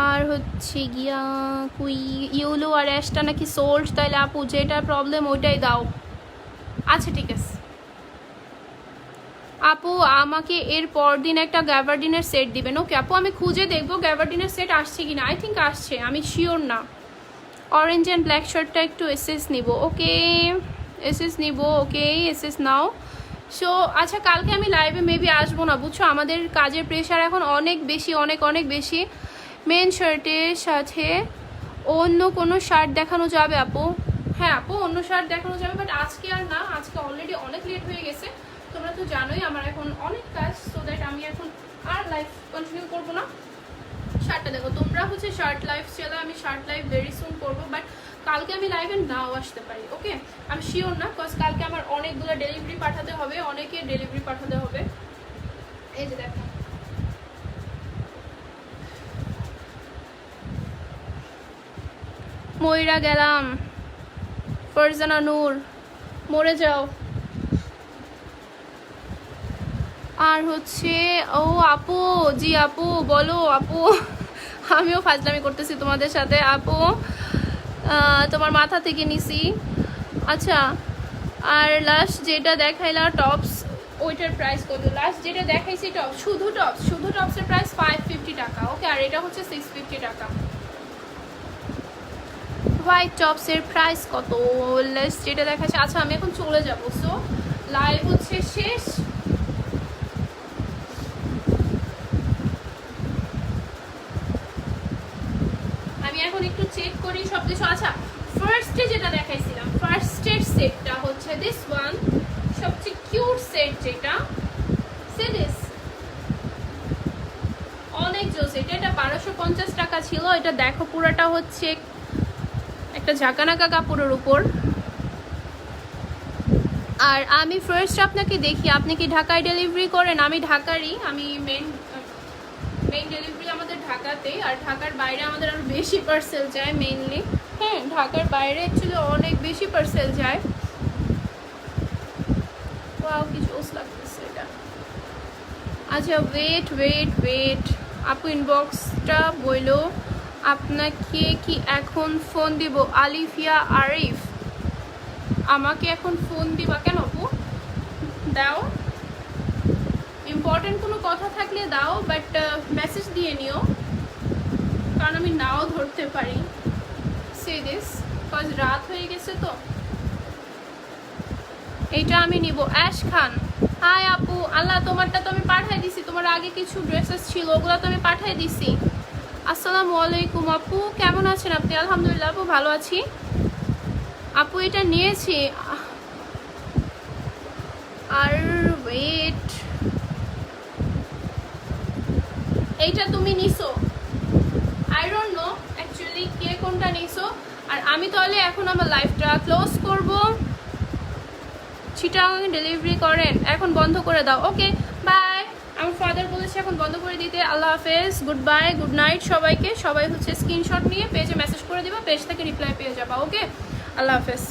আর হচ্ছে গিয়া কুই ইউলো আর অ্যাশটা নাকি সোল্ড, তাহলে আপু যেটা প্রবলেম ওইটাই দাও। আচ্ছা ঠিক আছে আপু, আমাকে এর পর দিন একটা গ্যাভারডিনের সেট দিবেন, ওকে আপু আমি খুঁজে দেখবো গ্যাভারডিনের সেট আসছে কিনা, আই থিঙ্ক আসছে, আমি শিওর না। অরেঞ্জ অ্যান্ড ব্ল্যাক শার্টটা একটু এসএস নিব, ওকে এসএস নিব, ওকে এসএস নাও। সো আচ্ছা কালকে আমি লাইভে মেবি আসবো না বুঝছো, আমাদের কাজের প্রেশার এখন অনেক বেশি, অনেক অনেক বেশি। মেন শার্টের সাথে অন্য কোনো শার্ট দেখানো যাবে আপু? হ্যাঁ আপু অন্য শার্ট দেখানো যাবে, বাট আজকে আর না, আজকে অলরেডি অনেক লেট হয়ে গেছে, তোমরা তো জানোই আমার এখন অনেক কাজ, সো দ্যাট আমি এখন আর লাইভ কন্টিনিউ করবো না। শার্টটা দেখো, তোমরা হচ্ছে শার্ট লাইভ চলে, আমি শার্ট লাইভ ভেরি সুন করবো, বাট কালকে আমি লাইভে নাও আসতে পারি, ওকে আমি শিওর না, বিকজ কালকে আমার অনেকগুলো ডেলিভারি পাঠাতে হবে, অনেকে ডেলিভারি পাঠাতে হবে। এই যে দেখো ময়রা গেলাম, ফারজানা নূর মরে যাও। আর হচ্ছে ও আপু, জি আপু বলো আপু, আমিও ফাজলামি করতেছি তোমাদের সাথে আপু, তোমার মাথা থেকে নিছি। আচ্ছা আর লাস্ট যেটা দেখাইলা টপস, ওইটার প্রাইস কত? লাস্ট যেটা দেখাইছি টপস, শুধু টপসের প্রাইস 550 টাকা, ওকে আর এটা হচ্ছে 650 টাকা। হোয়াইট টপসের প্রাইস কত? লেস যেটা দেখাচ্ছে। আচ্ছা আমি এখন চলে যাব, সো লাইভ হচ্ছে শেষ। আমি এখন একটু চেক করি সব কিছু। আচ্ছা ফার্স্টে যেটা দেখাইছিলাম, ফার্স্টের সেটটা হচ্ছে দিস ওয়ান, সবচেয়ে কিউট সেট যেটা, সে দিস, অনেক জোস। এটা 1250 টাকা ছিল। এটা দেখো পুরোটা হচ্ছে একটা ঝাঁকানাকা কাপড়ের উপর। আর আমি ফার্স্ট আপনাকে দেখি, আপনি কি ঢাকায় ডেলিভারি করেন? আমি ঢাকারই, আমি মেন ডেলিভারি আমাদের ঢাকাতেই, আর ঢাকার বাইরে আমাদের আরও বেশি পার্সেল যায় মেইনলি। হ্যাঁ, ঢাকার বাইরে অ্যাকচুয়ালি অনেক বেশি পার্সেল যায়। ওয়াও কি জোস লাগতেছে এটা। আচ্ছা ওয়েট, আপু ইনবক্সটা বইলো আপনাকে কি এখন ফোন দিব? আলিফিয়া আরিফ, আমাকে এখন ফোন দিবা কেন আপু? দাও, ইম্পর্টেন্ট কোনো কথা থাকলে দাও, বাট মেসেজ দিয়ে নিও, কারণ আমি নাও ধরতে পারি। সে দিস, কজ রাত হয়ে গেছে তো। এইটা আমি নিব। অ্যাশ খান, হাই আপু। আল্লাহ, তোমারটা তো আমি পাঠিয়ে দিছি, তোমার আগে কিছু ড্রেসেস ছিল ওগুলো তো আমি পাঠিয়ে দিছি। আসসালামু আলাইকুম আপু, কেমন আছেন আপনি? আলহামদুলিল্লাহ আপু, ভালো আছি আপু। এটা নিয়েছি। আর ওয়েট, এইটা তুমি নিছো? আই ডোন্ট নো অ্যাকচুয়ালি কে কোনটা নিছো। আর আমি তাহলে এখন আমার লাইফটা ক্লোজ করব। চিটাং ডেলিভারি করেন? এখন বন্ধ করে দাও। Okay bye. আমার ফাদার বলেছে এখন বন্ধ করে দিতে। আল্লাহ হাফেজ, গুড বাই, গুড নাইট সবাইকে। সবাই হচ্ছে স্ক্রিনশট নিয়ে পেজে মেসেজ করে দিবা, পেজ থেকে রিপ্লাই পেয়ে যাবা। ওকে, আল্লাহ হাফেজ।